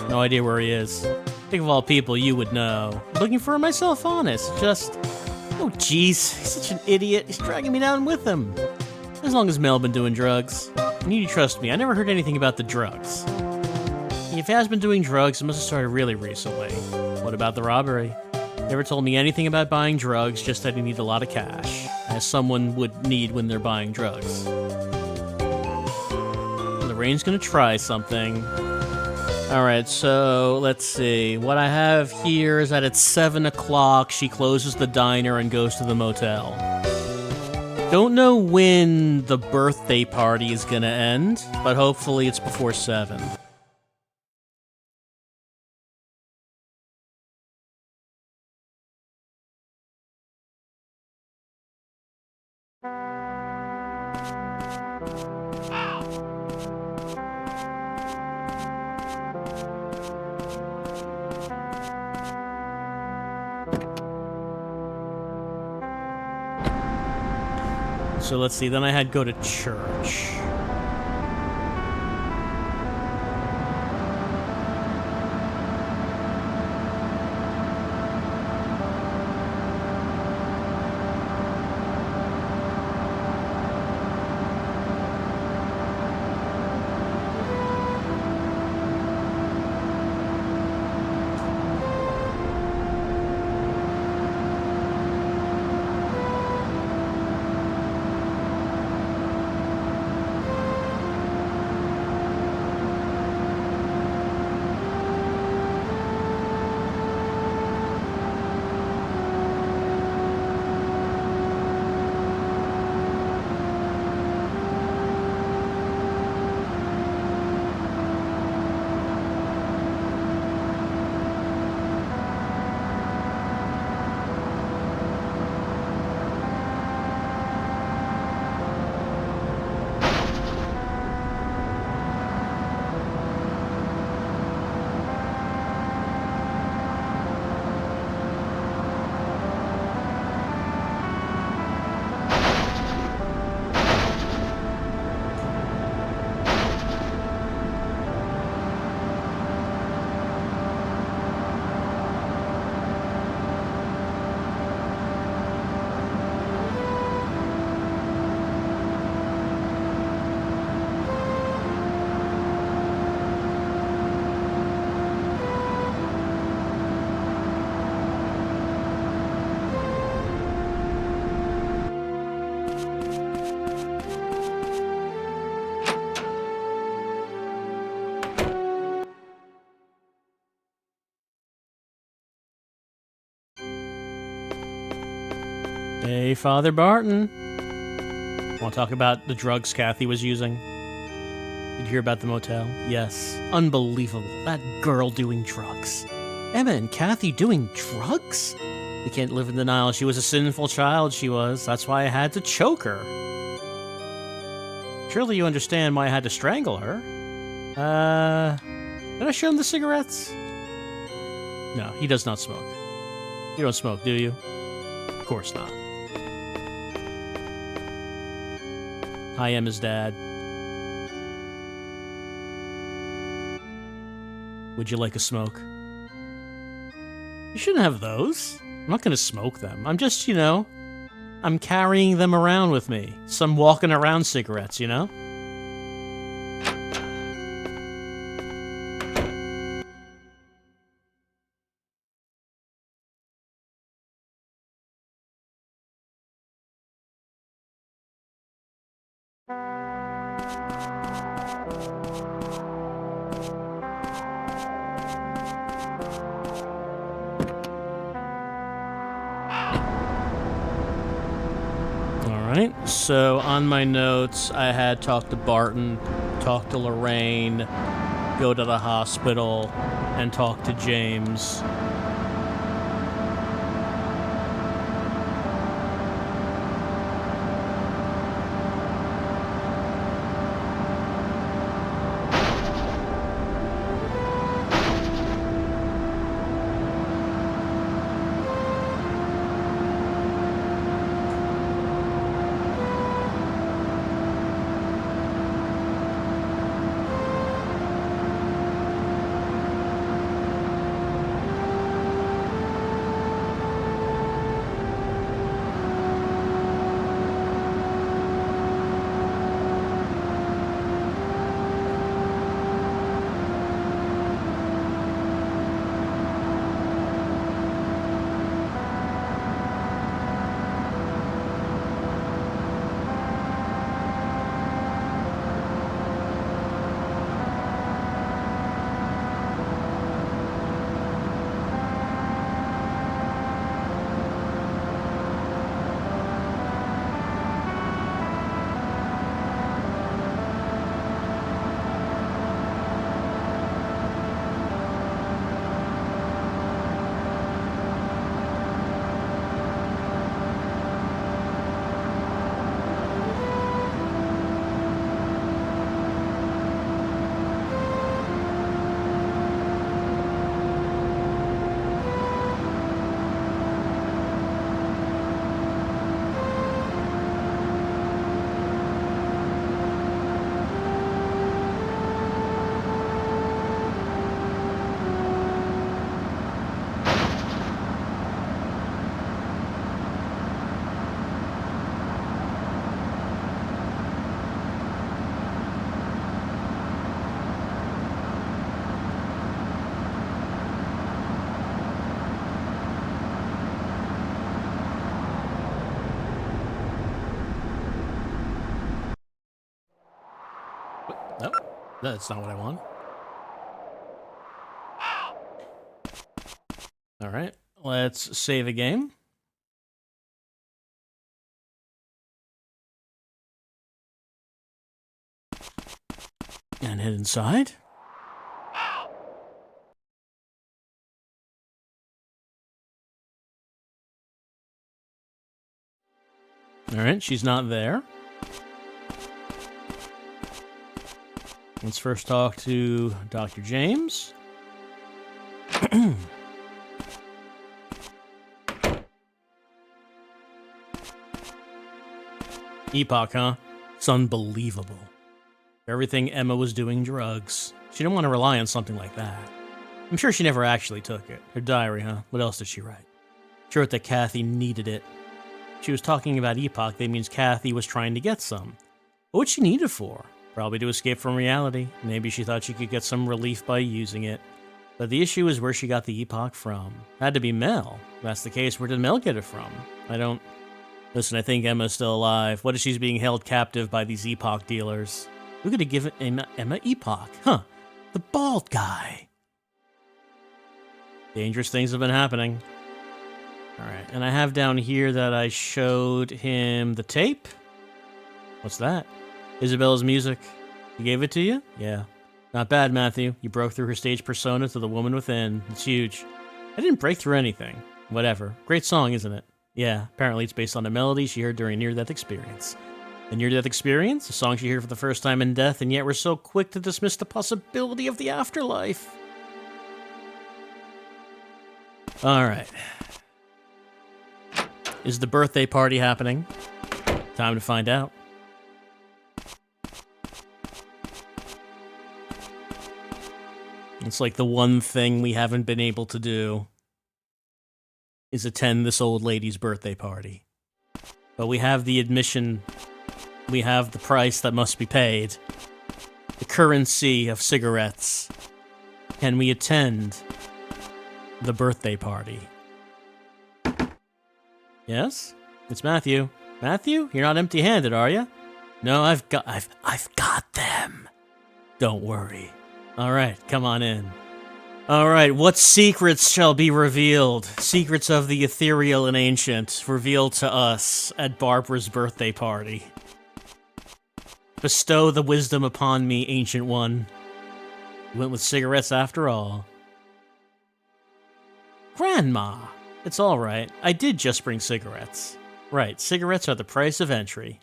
No idea where he is. Think of all people you would know. Looking for him myself, honest. Just... Oh, jeez. He's such an idiot. He's dragging me down with him. As long as Mel been doing drugs. And you trust me, I never heard anything about the drugs. If he has been doing drugs, it must have started really recently. What about the robbery? Never told me anything about buying drugs, just that he needed a lot of cash, as someone would need when they're buying drugs. Lorraine's gonna try something. Alright, so let's see. What I have here is that at 7 o'clock, she closes the diner and goes to the motel. Don't know when the birthday party is gonna end, but hopefully it's before 7. So let's see, then I had go to church. Hey, Father Barton. Want to talk about the drugs Kathy was using? Did you hear about the motel? Yes. Unbelievable. That girl doing drugs. Emma and Kathy doing drugs? We can't live in denial. She was a sinful child, she was. That's why I had to choke her. Surely you understand why I had to strangle her. Did I show him the cigarettes? No, he does not smoke. You don't smoke, do you? Of course not. I am his dad. Would you like a smoke? You shouldn't have those. I'm not gonna smoke them. I'm just, you know, I'm carrying them around with me. Some walking around cigarettes, you know? Alright, so on my notes, I had talked to Barton, talked to Lorraine, go to the hospital, and talk to James. Nope, that's not what I want. Alright, let's save a game. And head inside. Alright, she's not there. Let's first talk to Dr. James. Epoch, huh? It's unbelievable. Everything Emma was doing drugs. She didn't want to rely on something like that. I'm sure she never actually took it. Her diary, huh? What else did she write? She wrote that Kathy needed it. She was talking about Epoch. That means Kathy was trying to get some. What would she need it for? Probably to escape from reality. Maybe she thought she could get some relief by using it. But the issue is where she got the Epoch from. Had to be Mel. If that's the case, where did Mel get it from? Listen, I think Emma's still alive. What if she's being held captive by these Epoch dealers? Who could have given Emma Epoch? Huh. The bald guy. Dangerous things have been happening. Alright, and I have down here that I showed him the tape. What's that? Isabella's music. He gave it to you? Yeah. Not bad, Matthew. You broke through her stage persona to the woman within. It's huge. I didn't break through anything. Whatever. Great song, isn't it? Yeah, apparently it's based on a melody she heard during a near-death experience. A near-death experience? A song she heard for the first time in death, and yet we're so quick to dismiss the possibility of the afterlife. Alright. Is the birthday party happening? Time to find out. It's like the one thing we haven't been able to do. is attend this old lady's birthday party. But we have the admission, we have the price that must be paid. The currency of cigarettes. Can we attend the birthday party? Yes? It's Matthew. Matthew, you're not empty-handed, are you? No, I've got them. Don't worry. All right, come on in. All right, what secrets shall be revealed? Secrets of the ethereal and ancient revealed to us at Barbara's birthday party. Bestow the wisdom upon me, Ancient One. You went with cigarettes after all. Grandma, it's all right. I did just bring cigarettes. Right, cigarettes are the price of entry.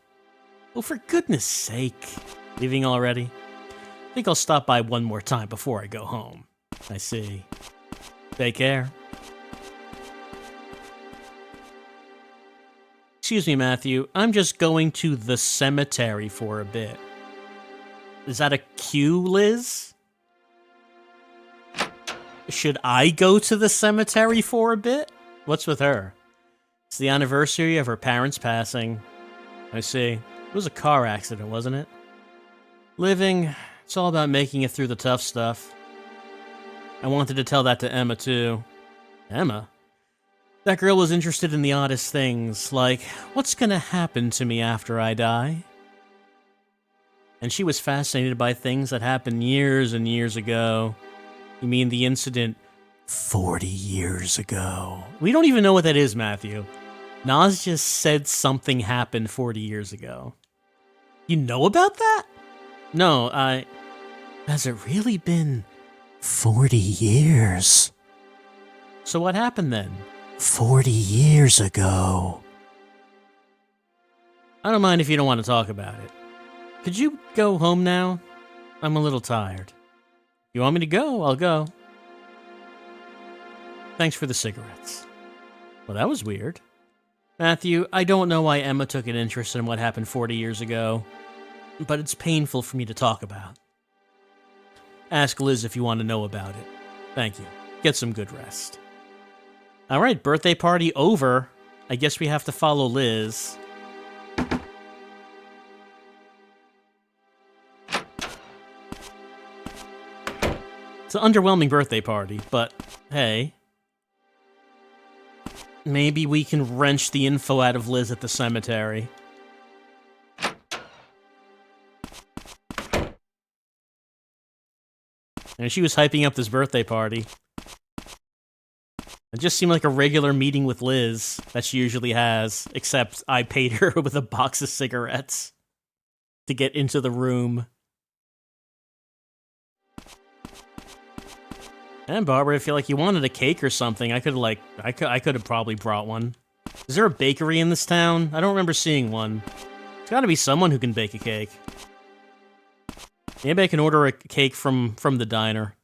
Oh, for goodness sake. Leaving already? I think I'll stop by one more time before I go home. I see. Take care. Excuse me, Matthew. I'm just going to the cemetery for a bit. Is that a cue, Liz? Should I go to the cemetery for a bit? What's with her? It's the anniversary of her parents' passing. I see. It was a car accident, wasn't it? Living, it's all about making it through the tough stuff. I wanted to tell that to Emma, too. Emma? That girl was interested in the oddest things, like, what's gonna happen to me after I die? And she was fascinated by things that happened years and years ago. You mean the incident 40 years ago? We don't even know what that is, Matthew. Nas just said something happened 40 years ago. You know about that? No, Has it really been 40 years? So what happened then? 40 years ago. I don't mind if you don't want to talk about it. Could you go home now? I'm a little tired. You want me to go? I'll go. Thanks for the cigarettes. Well, that was weird. Matthew, I don't know why Emma took an interest in what happened 40 years ago, but it's painful for me to talk about. Ask Liz if you want to know about it. Thank you. Get some good rest. All right, birthday party over. I guess we have to follow Liz. It's an underwhelming birthday party, but hey. Maybe we can wrench the info out of Liz at the cemetery. And she was hyping up this birthday party. It just seemed like a regular meeting with Liz that she usually has, except I paid her with a box of cigarettes to get into the room. And Barbara, I feel like you wanted a cake or something. I could have probably brought one. Is there a bakery in this town? I don't remember seeing one. There's got to be someone who can bake a cake. Maybe I can order a cake from the diner.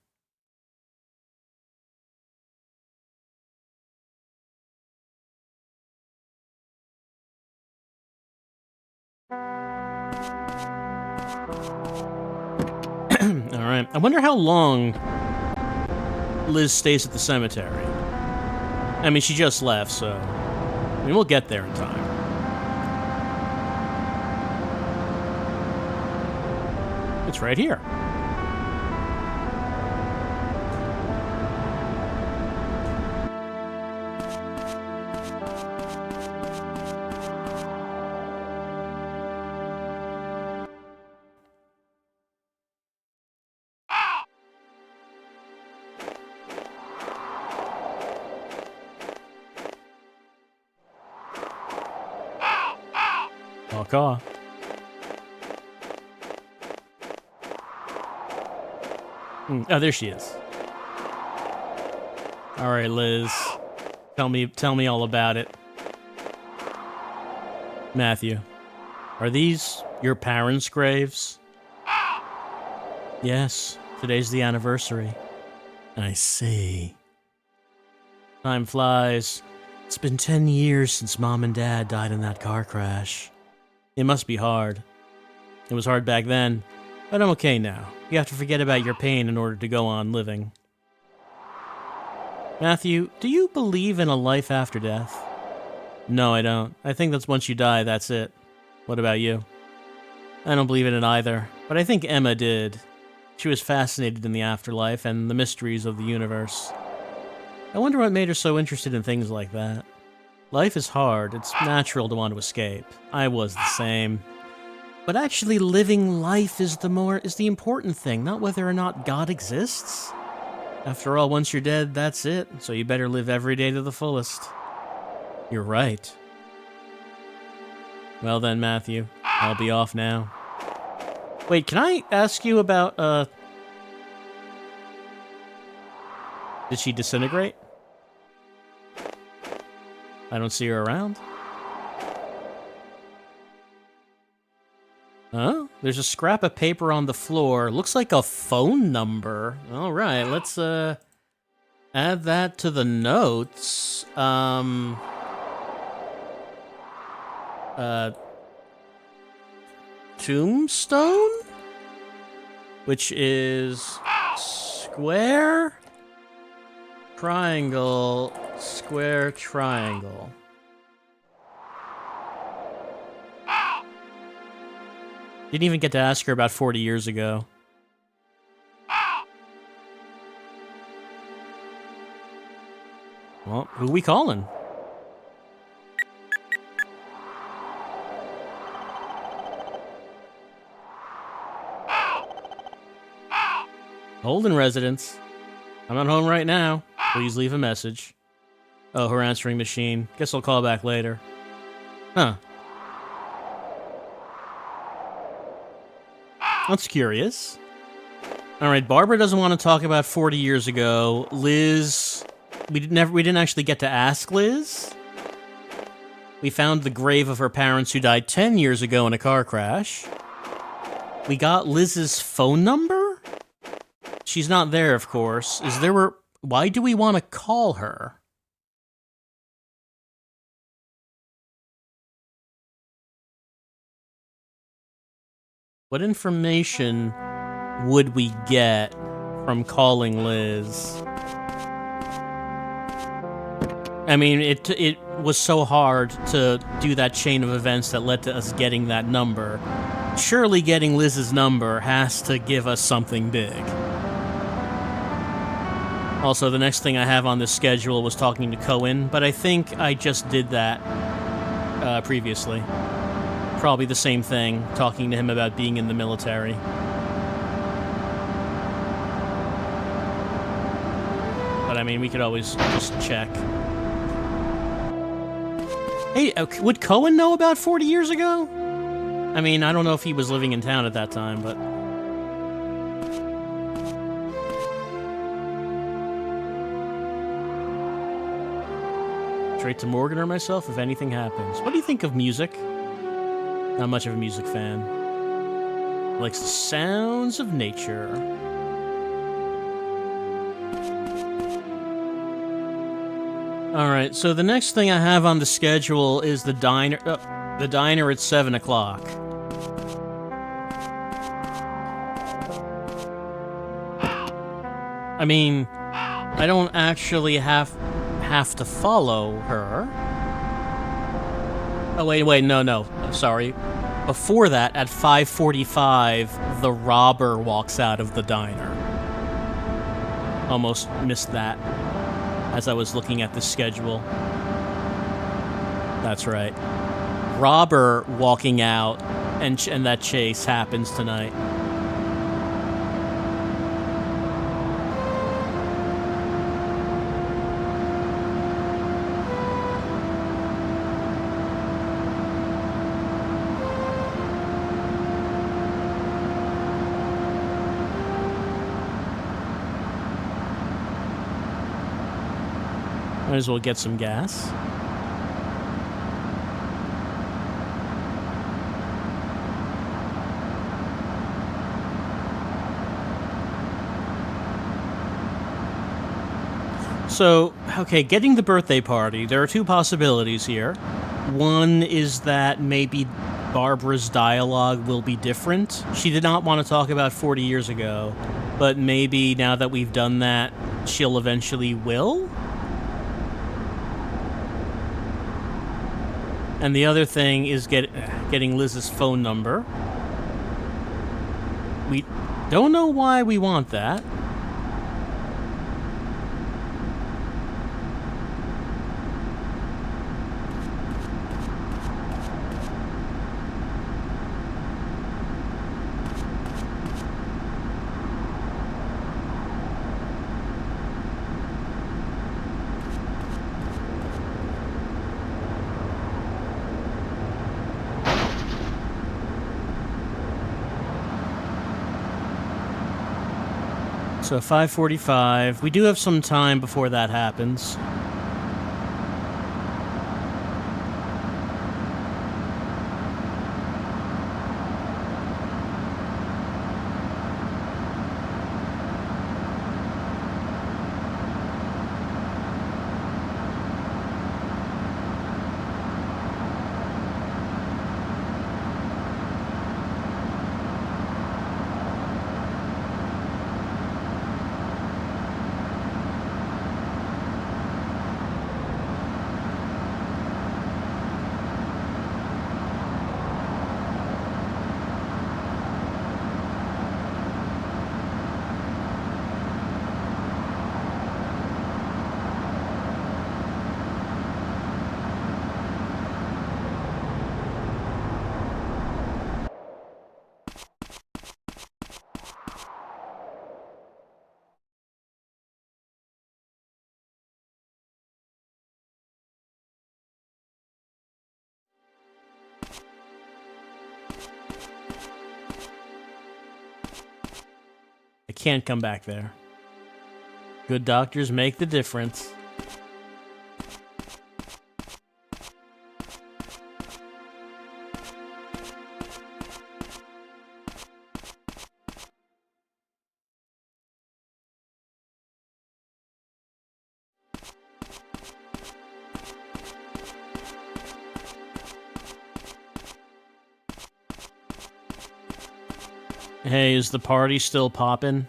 Alright, I wonder how long Liz stays at the cemetery. I mean, she just left, so... I mean, we'll get there in time. It's right here. Caw. Oh, there she is. All right, Liz. Tell me all about it. Matthew, are these your parents' graves? Yes, today's the anniversary. I see. Time flies. It's been 10 years since Mom and Dad died in that car crash. It must be hard. It was hard back then, but I'm okay now. You have to forget about your pain in order to go on living. Matthew, do you believe in a life after death? No, I don't. I think that's once you die, that's it. What about you? I don't believe in it either, but I think Emma did. She was fascinated in the afterlife and the mysteries of the universe. I wonder what made her so interested in things like that. Life is hard. It's natural to want to escape. I was the same. But actually living life is the important thing, not whether or not God exists. After all, once you're dead, that's it, so you better live every day to the fullest. You're right. Well then, Matthew, I'll be off now. Wait, can I ask you about, did she disintegrate? I don't see her around. Oh, there's a scrap of paper on the floor. Looks like a phone number. All right, let's add that to the notes. Tombstone, which is square, triangle, square, triangle. Didn't even get to ask her about 40 years ago. Well, who we calling? Holden residence. I'm not home right now. Please leave a message. Oh, her answering machine. Guess I'll call back later. Huh. That's curious. Alright, Barbara doesn't want to talk about 40 years ago. Liz... We didn't actually get to ask Liz. We found the grave of her parents who died 10 years ago in a car crash. We got Liz's phone number? She's not there, of course. Why do we want to call her? What information would we get from calling Liz? I mean, it was so hard to do that chain of events that led to us getting that number. Surely getting Liz's number has to give us something big. Also, the next thing I have on this schedule was talking to Cohen, but I think I just did that previously. Probably the same thing, talking to him about being in the military. But I mean, we could always just check. Hey, would Cohen know about 40 years ago? I mean, I don't know if he was living in town at that time, but... Straight to Morgan or myself if anything happens. What do you think of music? Not much of a music fan. Likes the sounds of nature. Alright, so the next thing I have on the schedule is the diner. The diner at 7 o'clock. I mean, I don't actually have to follow her. Oh, wait, no. Sorry. Before that, at 5:45, the robber walks out of the diner. Almost missed that as I was looking at the schedule. That's right. Robber walking out, and that chase happens tonight. Might as well get some gas. So, okay, getting the birthday party, there are two possibilities here. One is that maybe Barbara's dialogue will be different. She did not want to talk about 40 years ago, but maybe now that we've done that, she'll eventually will? And the other thing is getting Liz's phone number. We don't know why we want that. So 5:45. We do have some time before that happens. I can't come back there. Good doctors make the difference. Hey, is the party still poppin'?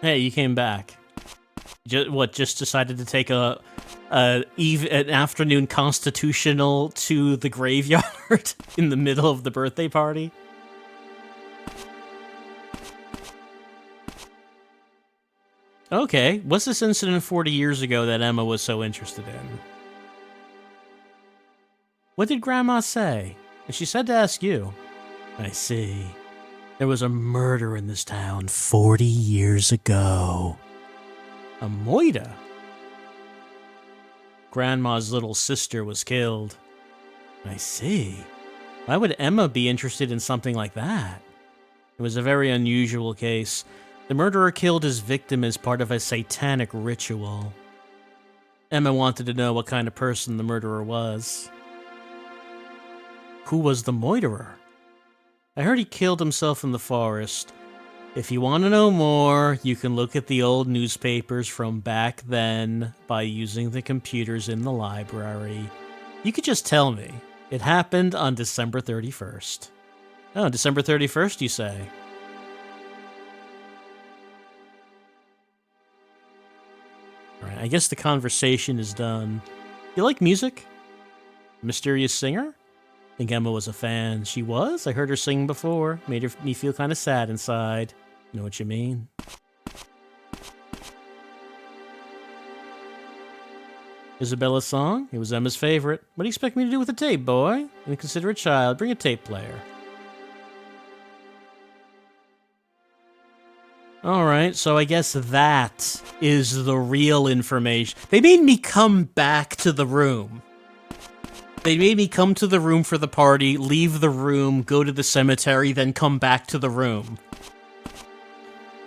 Hey, you came back. Just decided to take an afternoon constitutional to the graveyard in the middle of the birthday party? Okay, what's this incident 40 years ago that Emma was so interested in? What did Grandma say? She said to ask you. I see. There was a murder in this town 40 years ago. A moida? Grandma's little sister was killed. I see. Why would Emma be interested in something like that? It was a very unusual case. The murderer killed his victim as part of a satanic ritual. Emma wanted to know what kind of person the murderer was. Who was the moiderer? I heard he killed himself in the forest. If you want to know more, you can look at the old newspapers from back then by using the computers in the library. You could just tell me. It happened on December 31st. Oh, December 31st, you say? Alright, I guess the conversation is done. You like music? Mysterious singer? I think Emma was a fan. She was? I heard her sing before. Made me feel kind of sad inside. You know what you mean? Isabella's song? It was Emma's favorite. What do you expect me to do with a tape, boy? Inconsiderate child. Bring a tape player. Alright, so I guess that is the real information. They made me come back to the room. They made me come to the room for the party, leave the room, go to the cemetery, then come back to the room.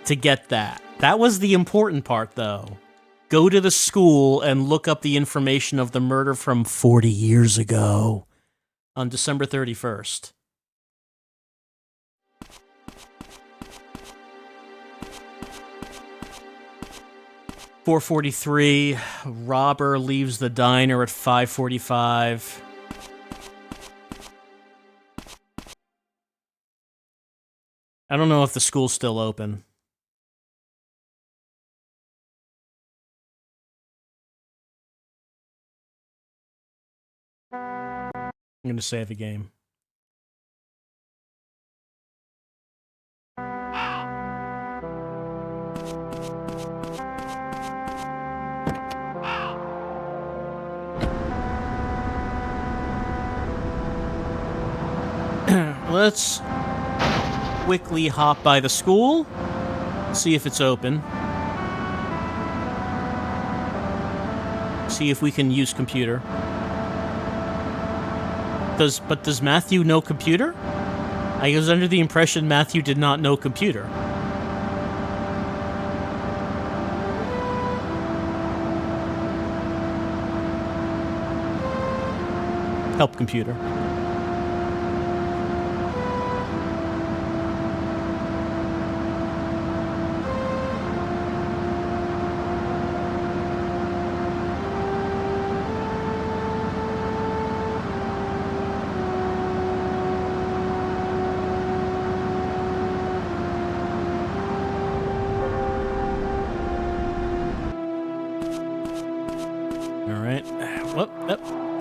To get that. That was the important part, though. Go to the school and look up the information of the murder from 40 years ago. On December 31st. $4:43. Robber leaves the diner at 5:45. I don't know if the school's still open. I'm going to save a game. Let's quickly hop by the school, see if it's open. See if we can use computer. But does Matthew know computer? I was under the impression Matthew did not know computer. Help computer.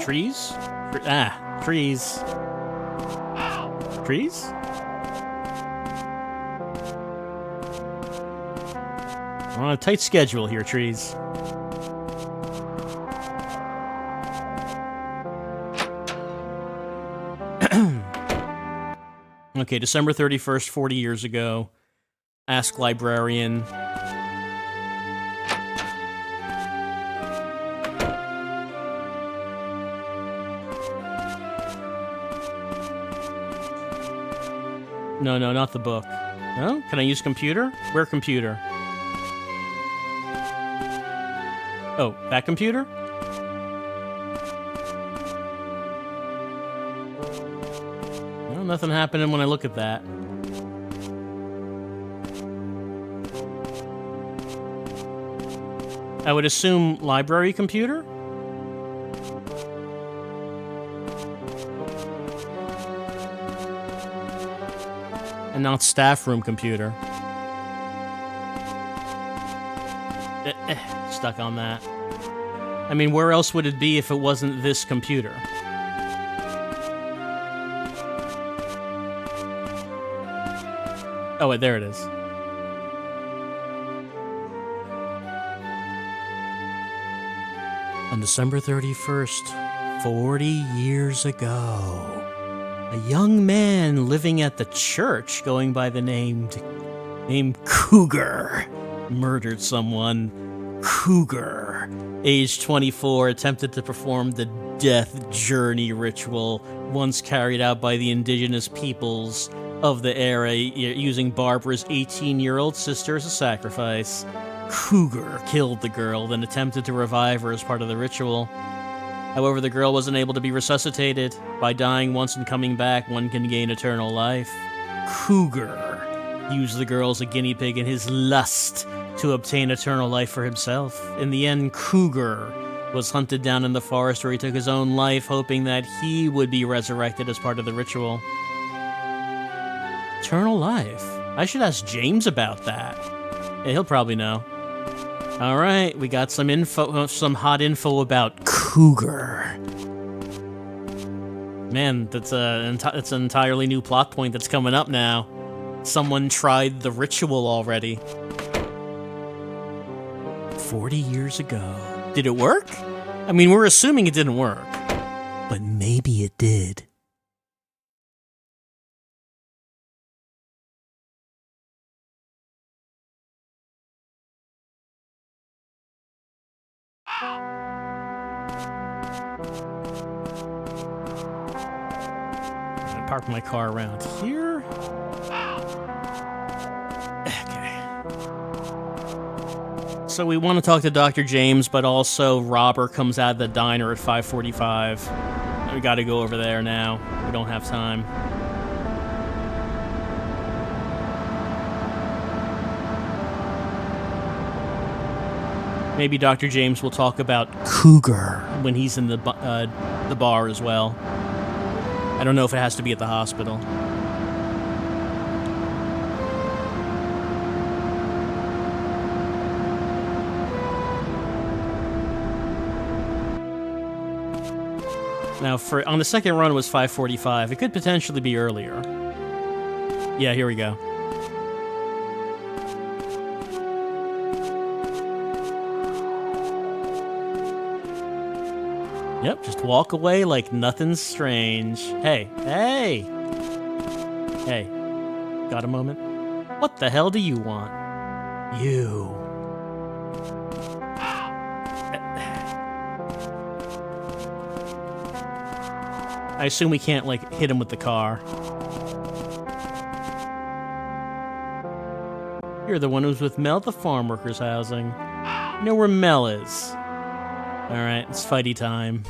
Trees? Trees. Trees? We're on a tight schedule here, trees. Okay, December 31st, 40 years ago. Ask librarian. No, not the book. No? Can I use computer? Where computer? Oh, that computer? Well, nothing happening when I look at that. I would assume library computer? And not staff room computer. Stuck on that. I mean, where else would it be if it wasn't this computer? Oh, wait, there it is. On December 31st, 40 years ago, a young man living at the church going by the name Cougar murdered someone. Cougar, age 24, attempted to perform the death journey ritual once carried out by the indigenous peoples of the area using Barbara's 18-year-old sister as a sacrifice. Cougar killed the girl, then attempted to revive her as part of the ritual. However, the girl wasn't able to be resuscitated. By dying once and coming back, one can gain eternal life. Cougar used the girl as a guinea pig in his lust to obtain eternal life for himself. In the end, Cougar was hunted down in the forest where he took his own life, hoping that he would be resurrected as part of the ritual. Eternal life? I should ask James about that. Yeah, he'll probably know. Alright, we got some info, some hot info about Cougar. Man, that's an entirely new plot point that's coming up now. Someone tried the ritual already. 40 years ago. Did it work? I mean, we're assuming it didn't work. But maybe it did. I park my car around here. Okay. So we want to talk to Dr. James, but also Robert comes out of the diner at 5:45. We got to go over there now. We don't have time. Maybe Dr. James will talk about Cougar when he's in the bar as well. I don't know if it has to be at the hospital. Now, on the second run, it was 5:45. It could potentially be earlier. Yeah, here we go. Yep, just walk away like nothing's strange. Hey, hey! Hey, got a moment? What the hell do you want? You. I assume we can't, like, hit him with the car. You're the one who's with Mel at the farm workers' housing. You know where Mel is. Alright, it's fighty time.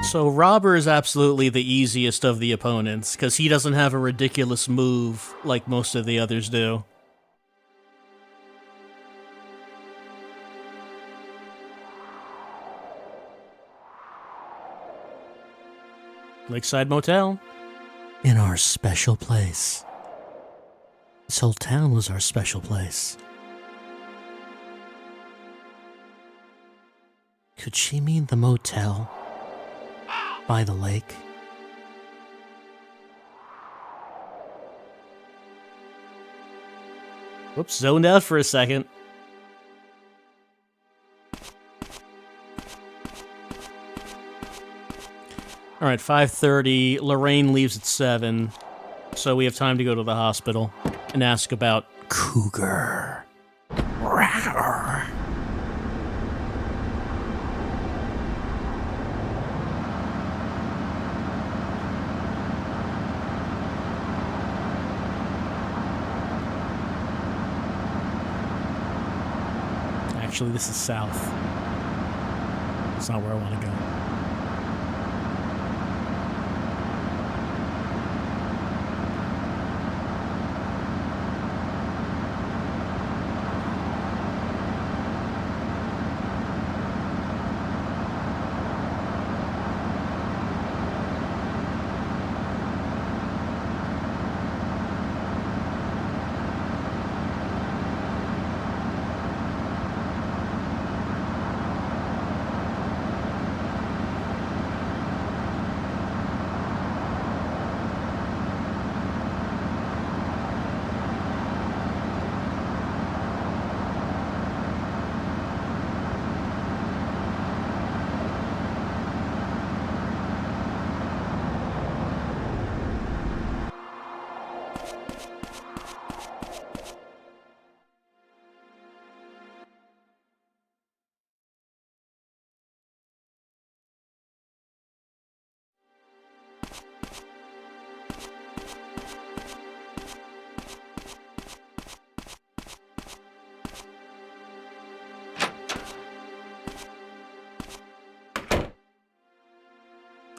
So Robber is absolutely the easiest of the opponents, because he doesn't have a ridiculous move like most of the others do. Lakeside Motel. In our special place. This whole town was our special place. Could she mean the motel? By the lake? Whoops, zoned out for a second. Alright, 5:30. Lorraine leaves at 7. So we have time to go to the hospital and ask about Cougar. Rawr. Actually, this is south. It's not where I want to go.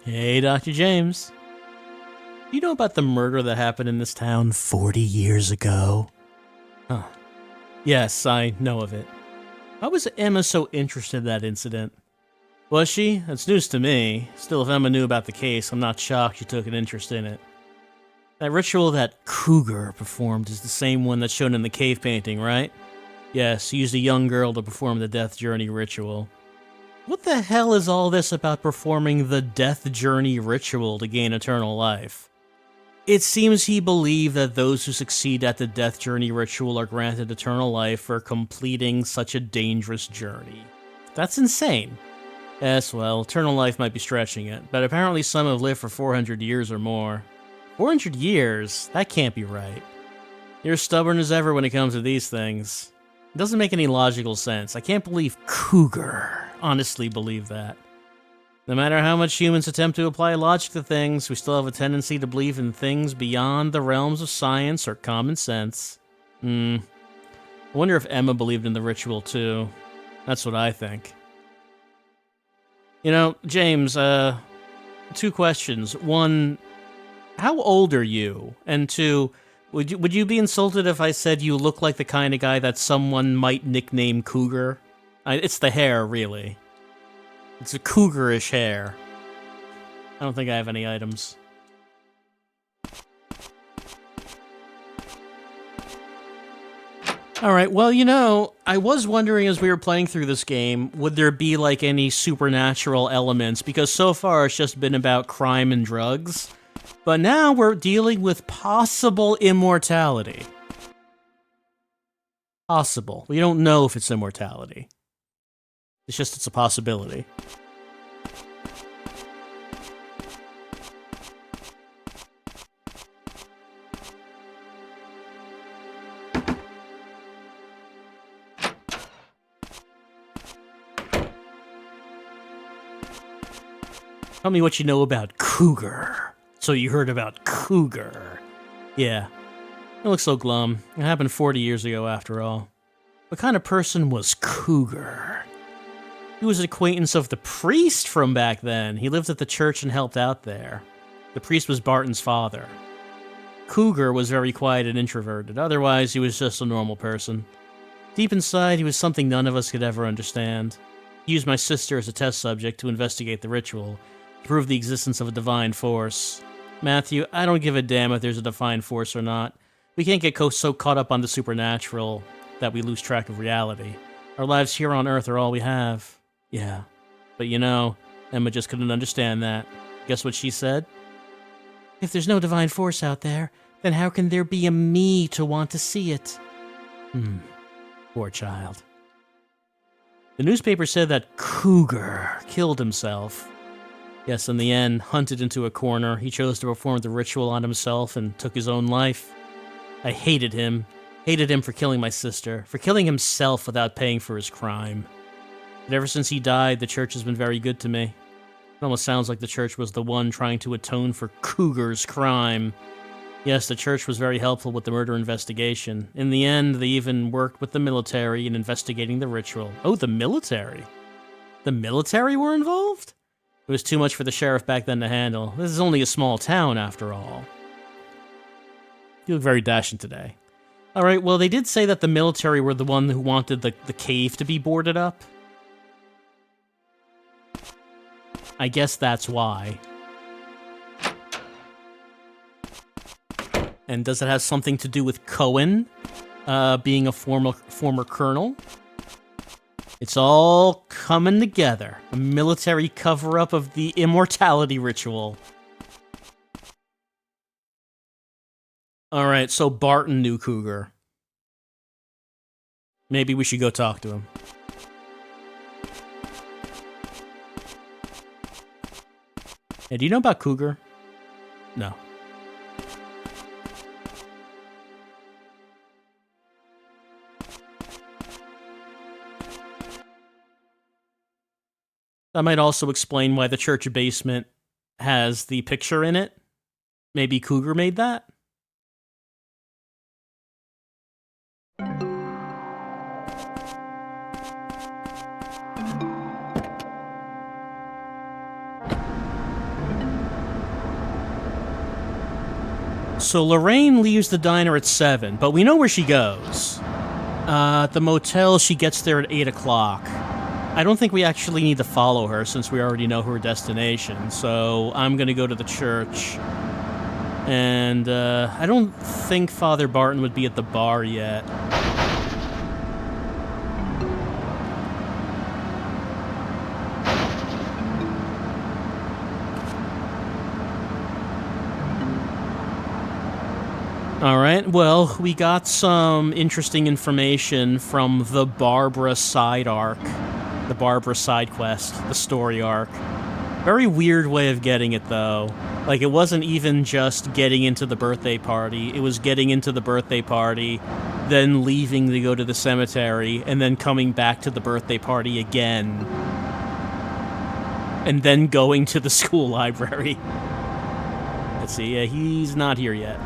Hey, Dr. James. You know about the murder that happened in this town 40 years ago? Huh. Yes, I know of it. Why was Emma so interested in that incident? Was she? That's news to me. Still, if Emma knew about the case, I'm not shocked she took an interest in it. That ritual that Cougar performed is the same one that's shown in the cave painting, right? Yes, he used a young girl to perform the Death Journey ritual. What the hell is all this about performing the Death Journey ritual to gain eternal life? It seems he believed that those who succeed at the Death Journey ritual are granted eternal life for completing such a dangerous journey. That's insane. Yes, well, eternal life might be stretching it, but apparently some have lived for 400 years or more. 400 years? That can't be right. You're stubborn as ever when it comes to these things. It doesn't make any logical sense. I can't believe Cougar honestly believe that. No matter how much humans attempt to apply logic to things, we still have a tendency to believe in things beyond the realms of science or common sense. I wonder if Emma believed in the ritual too. That's what I think. You know, James, 2 questions. 1, how old are you? And 2, would you be insulted if I said you look like the kind of guy that someone might nickname Cougar? It's the hair, really. It's a cougarish hair. I don't think I have any items. Alright, well, you know, I was wondering as we were playing through this game, would there be, like, any supernatural elements? Because so far it's just been about crime and drugs. But now we're dealing with possible immortality. Possible. We don't know if it's immortality. It's a possibility. Tell me what you know about Cougar. So you heard about Cougar. Yeah. It looks so glum. It happened 40 years ago, after all. What kind of person was Cougar? He was an acquaintance of the priest from back then. He lived at the church and helped out there. The priest was Barton's father. Cougar was very quiet and introverted. Otherwise, he was just a normal person. Deep inside, he was something none of us could ever understand. He used my sister as a test subject to investigate the ritual, to prove the existence of a divine force. Matthew, I don't give a damn if there's a divine force or not. We can't get so caught up on the supernatural that we lose track of reality. Our lives here on Earth are all we have. Yeah. But you know, Emma just couldn't understand that. Guess what she said? If there's no divine force out there, then how can there be a me to want to see it? Poor child. The newspaper said that Cougar killed himself. Yes, in the end, hunted into a corner, he chose to perform the ritual on himself and took his own life. I hated him. Hated him for killing my sister, for killing himself without paying for his crime. But ever since he died, the church has been very good to me. It almost sounds like the church was the one trying to atone for Cougar's crime. Yes, the church was very helpful with the murder investigation. In the end, they even worked with the military in investigating the ritual. Oh, the military? The military were involved? It was too much for the sheriff back then to handle. This is only a small town, after all. You look very dashing today. Alright, well, they did say that the military were the one who wanted the cave to be boarded up. I guess that's why. And does it have something to do with Cohen being a former colonel? It's all coming together. A military cover-up of the immortality ritual. Alright, so Barton knew Cougar. Maybe we should go talk to him. Hey, do you know about Cougar? No. That might also explain why the church basement has the picture in it. Maybe Cougar made that? So Lorraine leaves the diner at 7, but we know where she goes. At the motel, she gets there at 8 o'clock. I don't think we actually need to follow her since we already know her destination, so I'm gonna go to the church. And, I don't think Father Barton would be at the bar yet. Alright, well, we got some interesting information from the Barbara side arc. The Barbara side quest, the story arc. Very weird way of getting it, though. Like, it wasn't even just getting into the birthday party. It was getting into the birthday party, then leaving to go to the cemetery, and then coming back to the birthday party again. And then going to the school library. Let's see, yeah, he's not here yet.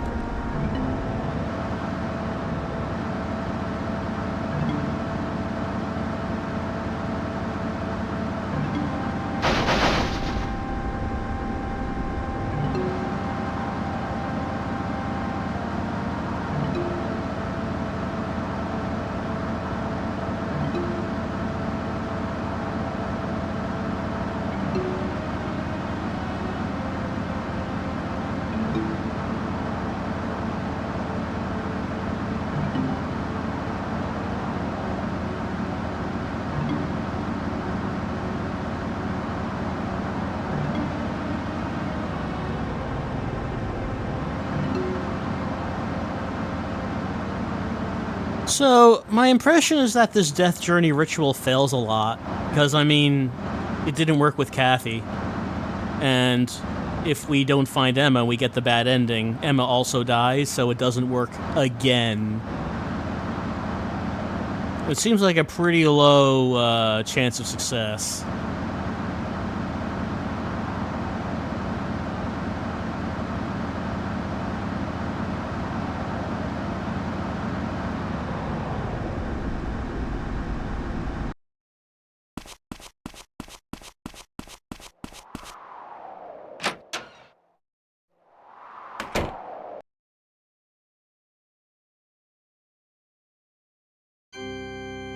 So, my impression is that this death journey ritual fails a lot, because, I mean, it didn't work with Kathy, and if we don't find Emma, we get the bad ending. Emma also dies, so it doesn't work again. It seems like a pretty low chance of success.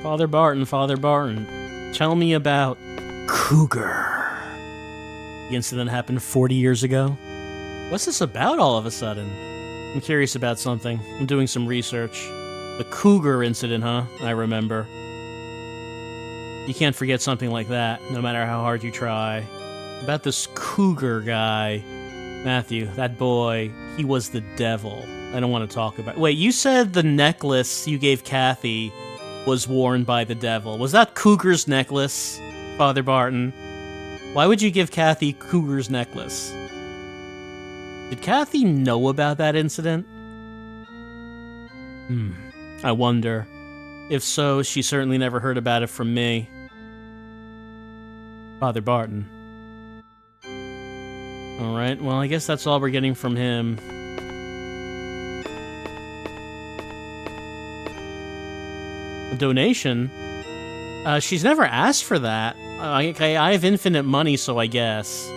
Father Barton, tell me about Cougar. The incident happened 40 years ago. What's this about all of a sudden? I'm curious about something. I'm doing some research. The Cougar incident, huh? I remember. You can't forget something like that, no matter how hard you try. About this Cougar guy. Matthew, that boy, he was the devil. I don't want to talk about it. Wait, you said the necklace you gave Kathy was worn by the devil. Was that Cougar's necklace, Father Barton? Why would you give Kathy Cougar's necklace? Did Kathy know about that incident? I wonder. If so, she certainly never heard about it from me. Father Barton. Alright, well, I guess that's all we're getting from him. A donation? She's never asked for that. Okay, I have infinite money, so I guess.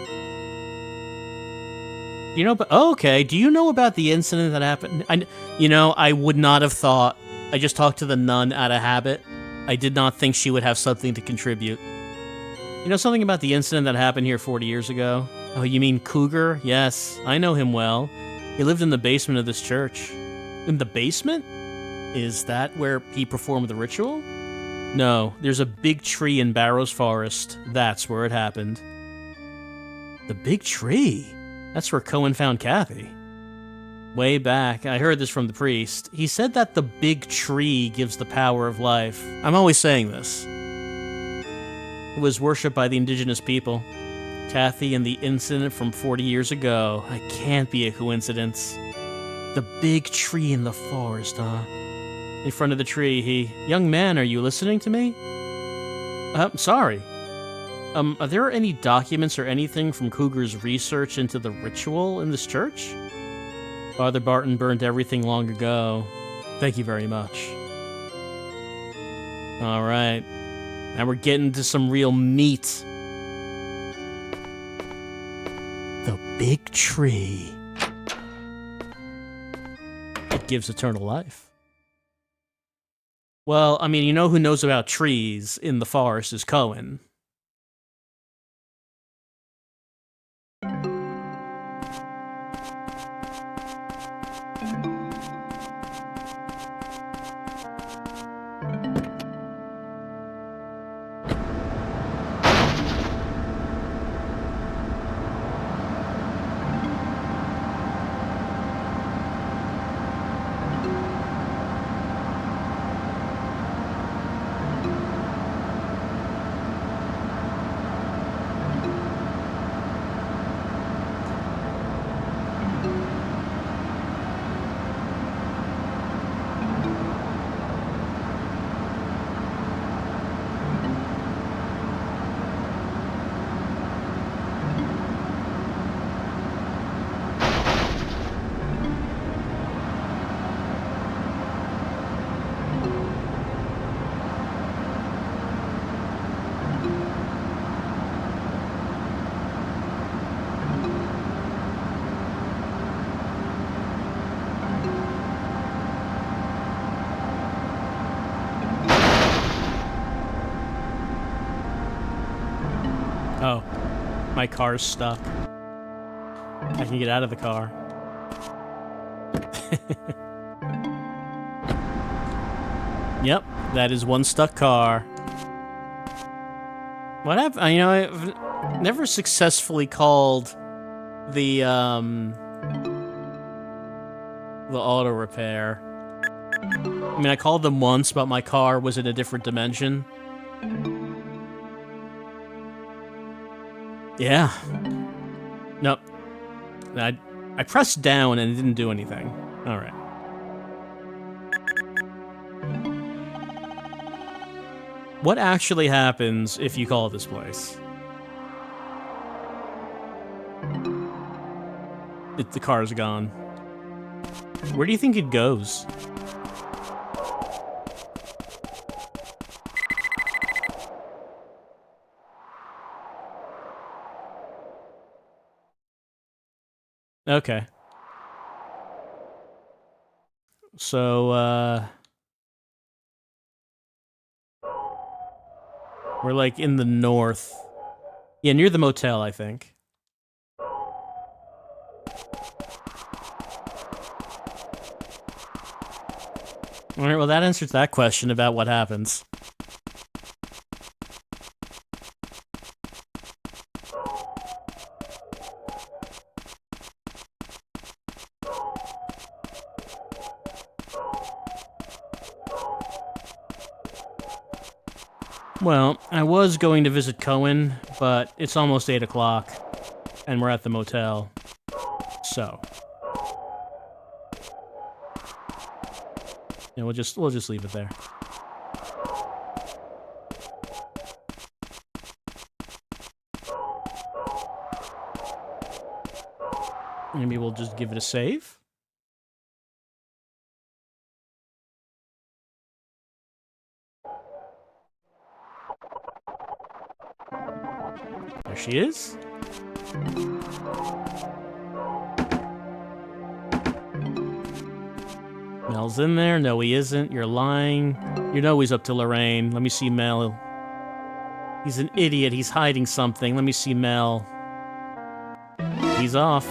You know, but okay. Do you know about the incident that happened? I would not have thought. I just talked to the nun out of habit. I did not think she would have something to contribute. You know something about the incident that happened here 40 years ago? Oh, you mean Cougar? Yes, I know him well. He lived in the basement of this church. In the basement? Is that where he performed the ritual? No, there's a big tree in Barrows Forest. That's where it happened. The big tree? That's where Cohen found Kathy. Way back, I heard this from the priest. He said that the big tree gives the power of life. I'm always saying this. It was worshipped by the indigenous people. Kathy and the incident from 40 years ago. It can't be a coincidence. The big tree in the forest, huh? In front of the tree, he... Young man, are you listening to me? Sorry. Are there any documents or anything from Cougar's research into the ritual in this church? Father Barton burned everything long ago. Thank you very much. Alright. Now we're getting to some real meat. The big tree. It gives eternal life. Well, I mean, you know who knows about trees in the forest is Cohen. Oh, my car's stuck. I can get out of the car. Yep, that is one stuck car. What happened? You know, I've never successfully called the auto repair. I mean, I called them once, but my car was in a different dimension. Yeah. Nope. I pressed down and it didn't do anything. All right. What actually happens if you call this place? The car's gone. Where do you think it goes? Okay. So, we're like in the north. Yeah, near the motel, I think. Alright, well that answers that question about what happens. Well, I was going to visit Cohen, but it's almost 8 o'clock, and we're at the motel. So. Yeah, we'll just leave it there. Maybe we'll just give it a save. There she is. Mel's in there. No, he isn't. You're lying. You know he's up to Lorraine. Let me see Mel. He's an idiot. He's hiding something. Let me see Mel. He's off.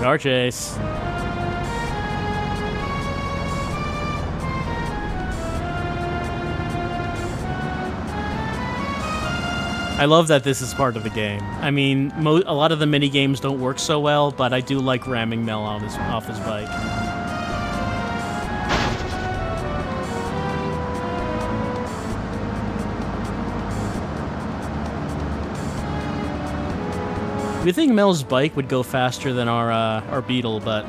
Car chase. I love that this is part of the game. I mean, a lot of the mini games don't work so well, but I do like ramming Mel off his bike. We think Mel's bike would go faster than our Beetle, but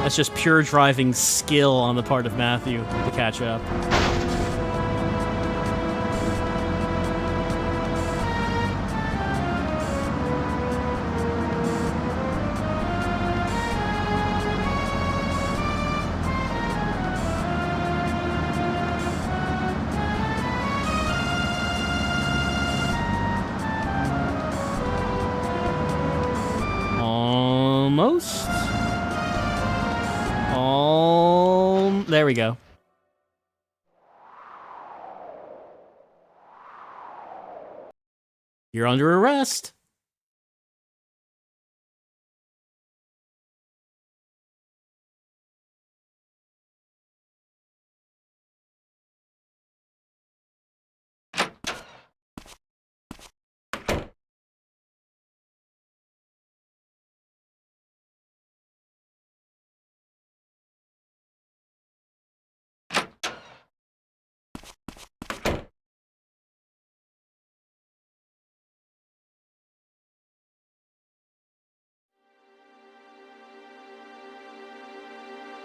that's just pure driving skill on the part of Matthew to catch up. There we go. You're under arrest.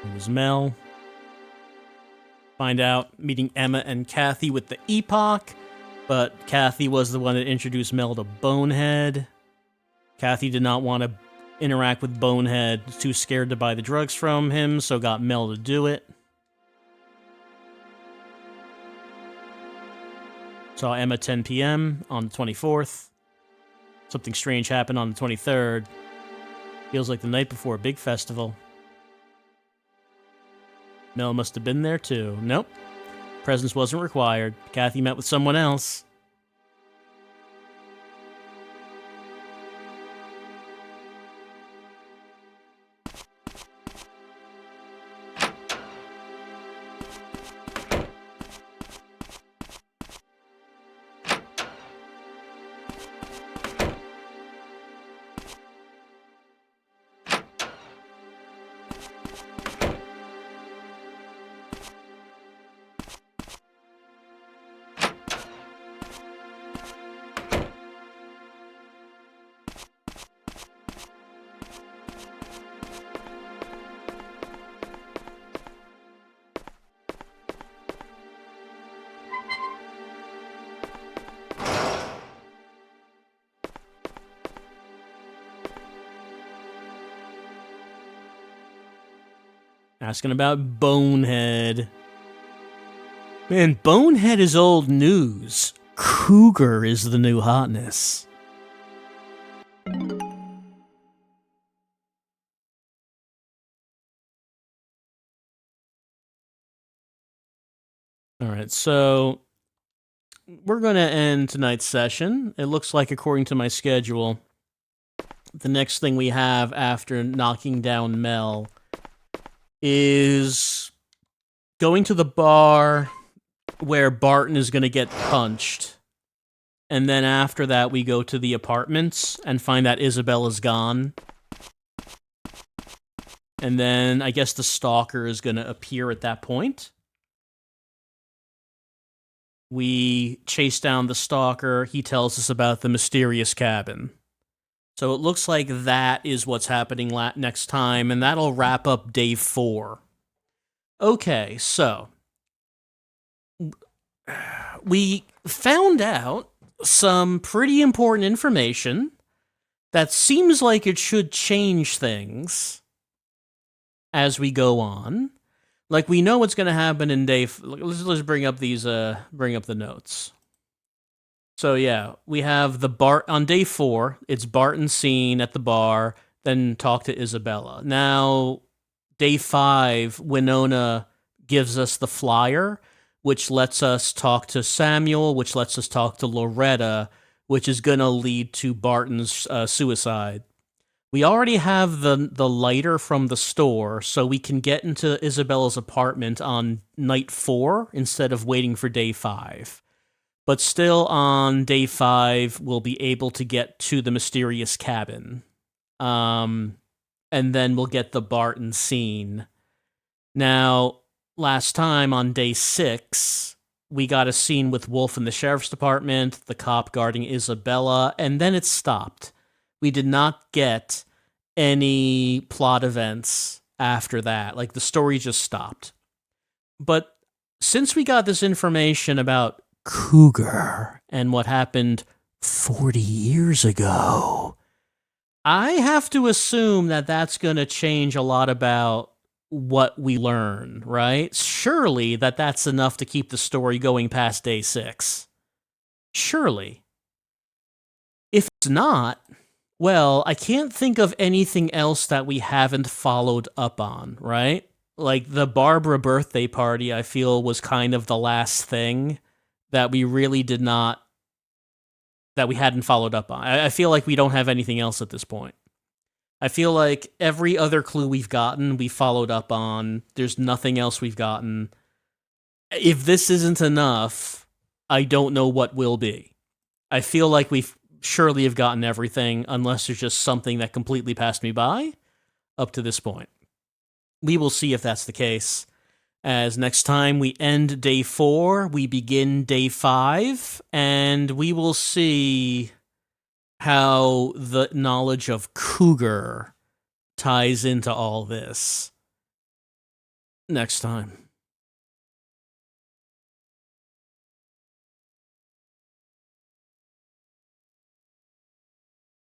It was Mel. Find out, meeting Emma and Kathy with the Epoch, but Kathy was the one that introduced Mel to Bonehead. Kathy did not want to interact with Bonehead, too scared to buy the drugs from him, so got Mel to do it. Saw Emma 10 p.m. on the 24th. Something strange happened on the 23rd. Feels like the night before a big festival. Mel must have been there too. Nope. Presence wasn't required. Kathy met with someone else. Asking about Bonehead. Man, Bonehead is old news. Cougar is the new hotness. Alright, so we're going to end tonight's session. It looks like, according to my schedule, the next thing we have after knocking down Mel is going to the bar where Barton is going to get punched. And then after that, we go to the apartments and find that Isabella's gone. And then I guess the stalker is going to appear at that point. We chase down the stalker. He tells us about the mysterious cabin. So it looks like that is what's happening next time, and that'll wrap up day 4. Okay, so we found out some pretty important information that seems like it should change things as we go on. Like, we know what's going to happen in day... Let's bring up these, bring up the notes. So, yeah, we have on day 4, it's Barton's scene at the bar, then talk to Isabella. Now, day 5, Winona gives us the flyer, which lets us talk to Samuel, which lets us talk to Loretta, which is going to lead to Barton's suicide. We already have the lighter from the store, so we can get into Isabella's apartment on night 4 instead of waiting for day 5. But still on day 5, we'll be able to get to the mysterious cabin. And then we'll get the Barton scene. Now, last time on day 6, we got a scene with Wolf in the sheriff's department, the cop guarding Isabella, and then it stopped. We did not get any plot events after that. Like, the story just stopped. But since we got this information about Cougar and what happened 40 years ago, I have to assume that that's going to change a lot about what we learn, right? Surely that's enough to keep the story going past day 6. Surely. If it's not, well, I can't think of anything else that we haven't followed up on, right? Like, the Barbara birthday party, I feel, was kind of the last thing that we really did not, that we hadn't followed up on. I feel like we don't have anything else at this point. I feel like every other clue we've gotten, we followed up on. There's nothing else we've gotten. If this isn't enough, I don't know what will be. I feel like we've surely have gotten everything, unless there's just something that completely passed me by up to this point. We will see if that's the case. As next time we end day 4, we begin day 5, and we will see how the knowledge of Cougar ties into all this next time.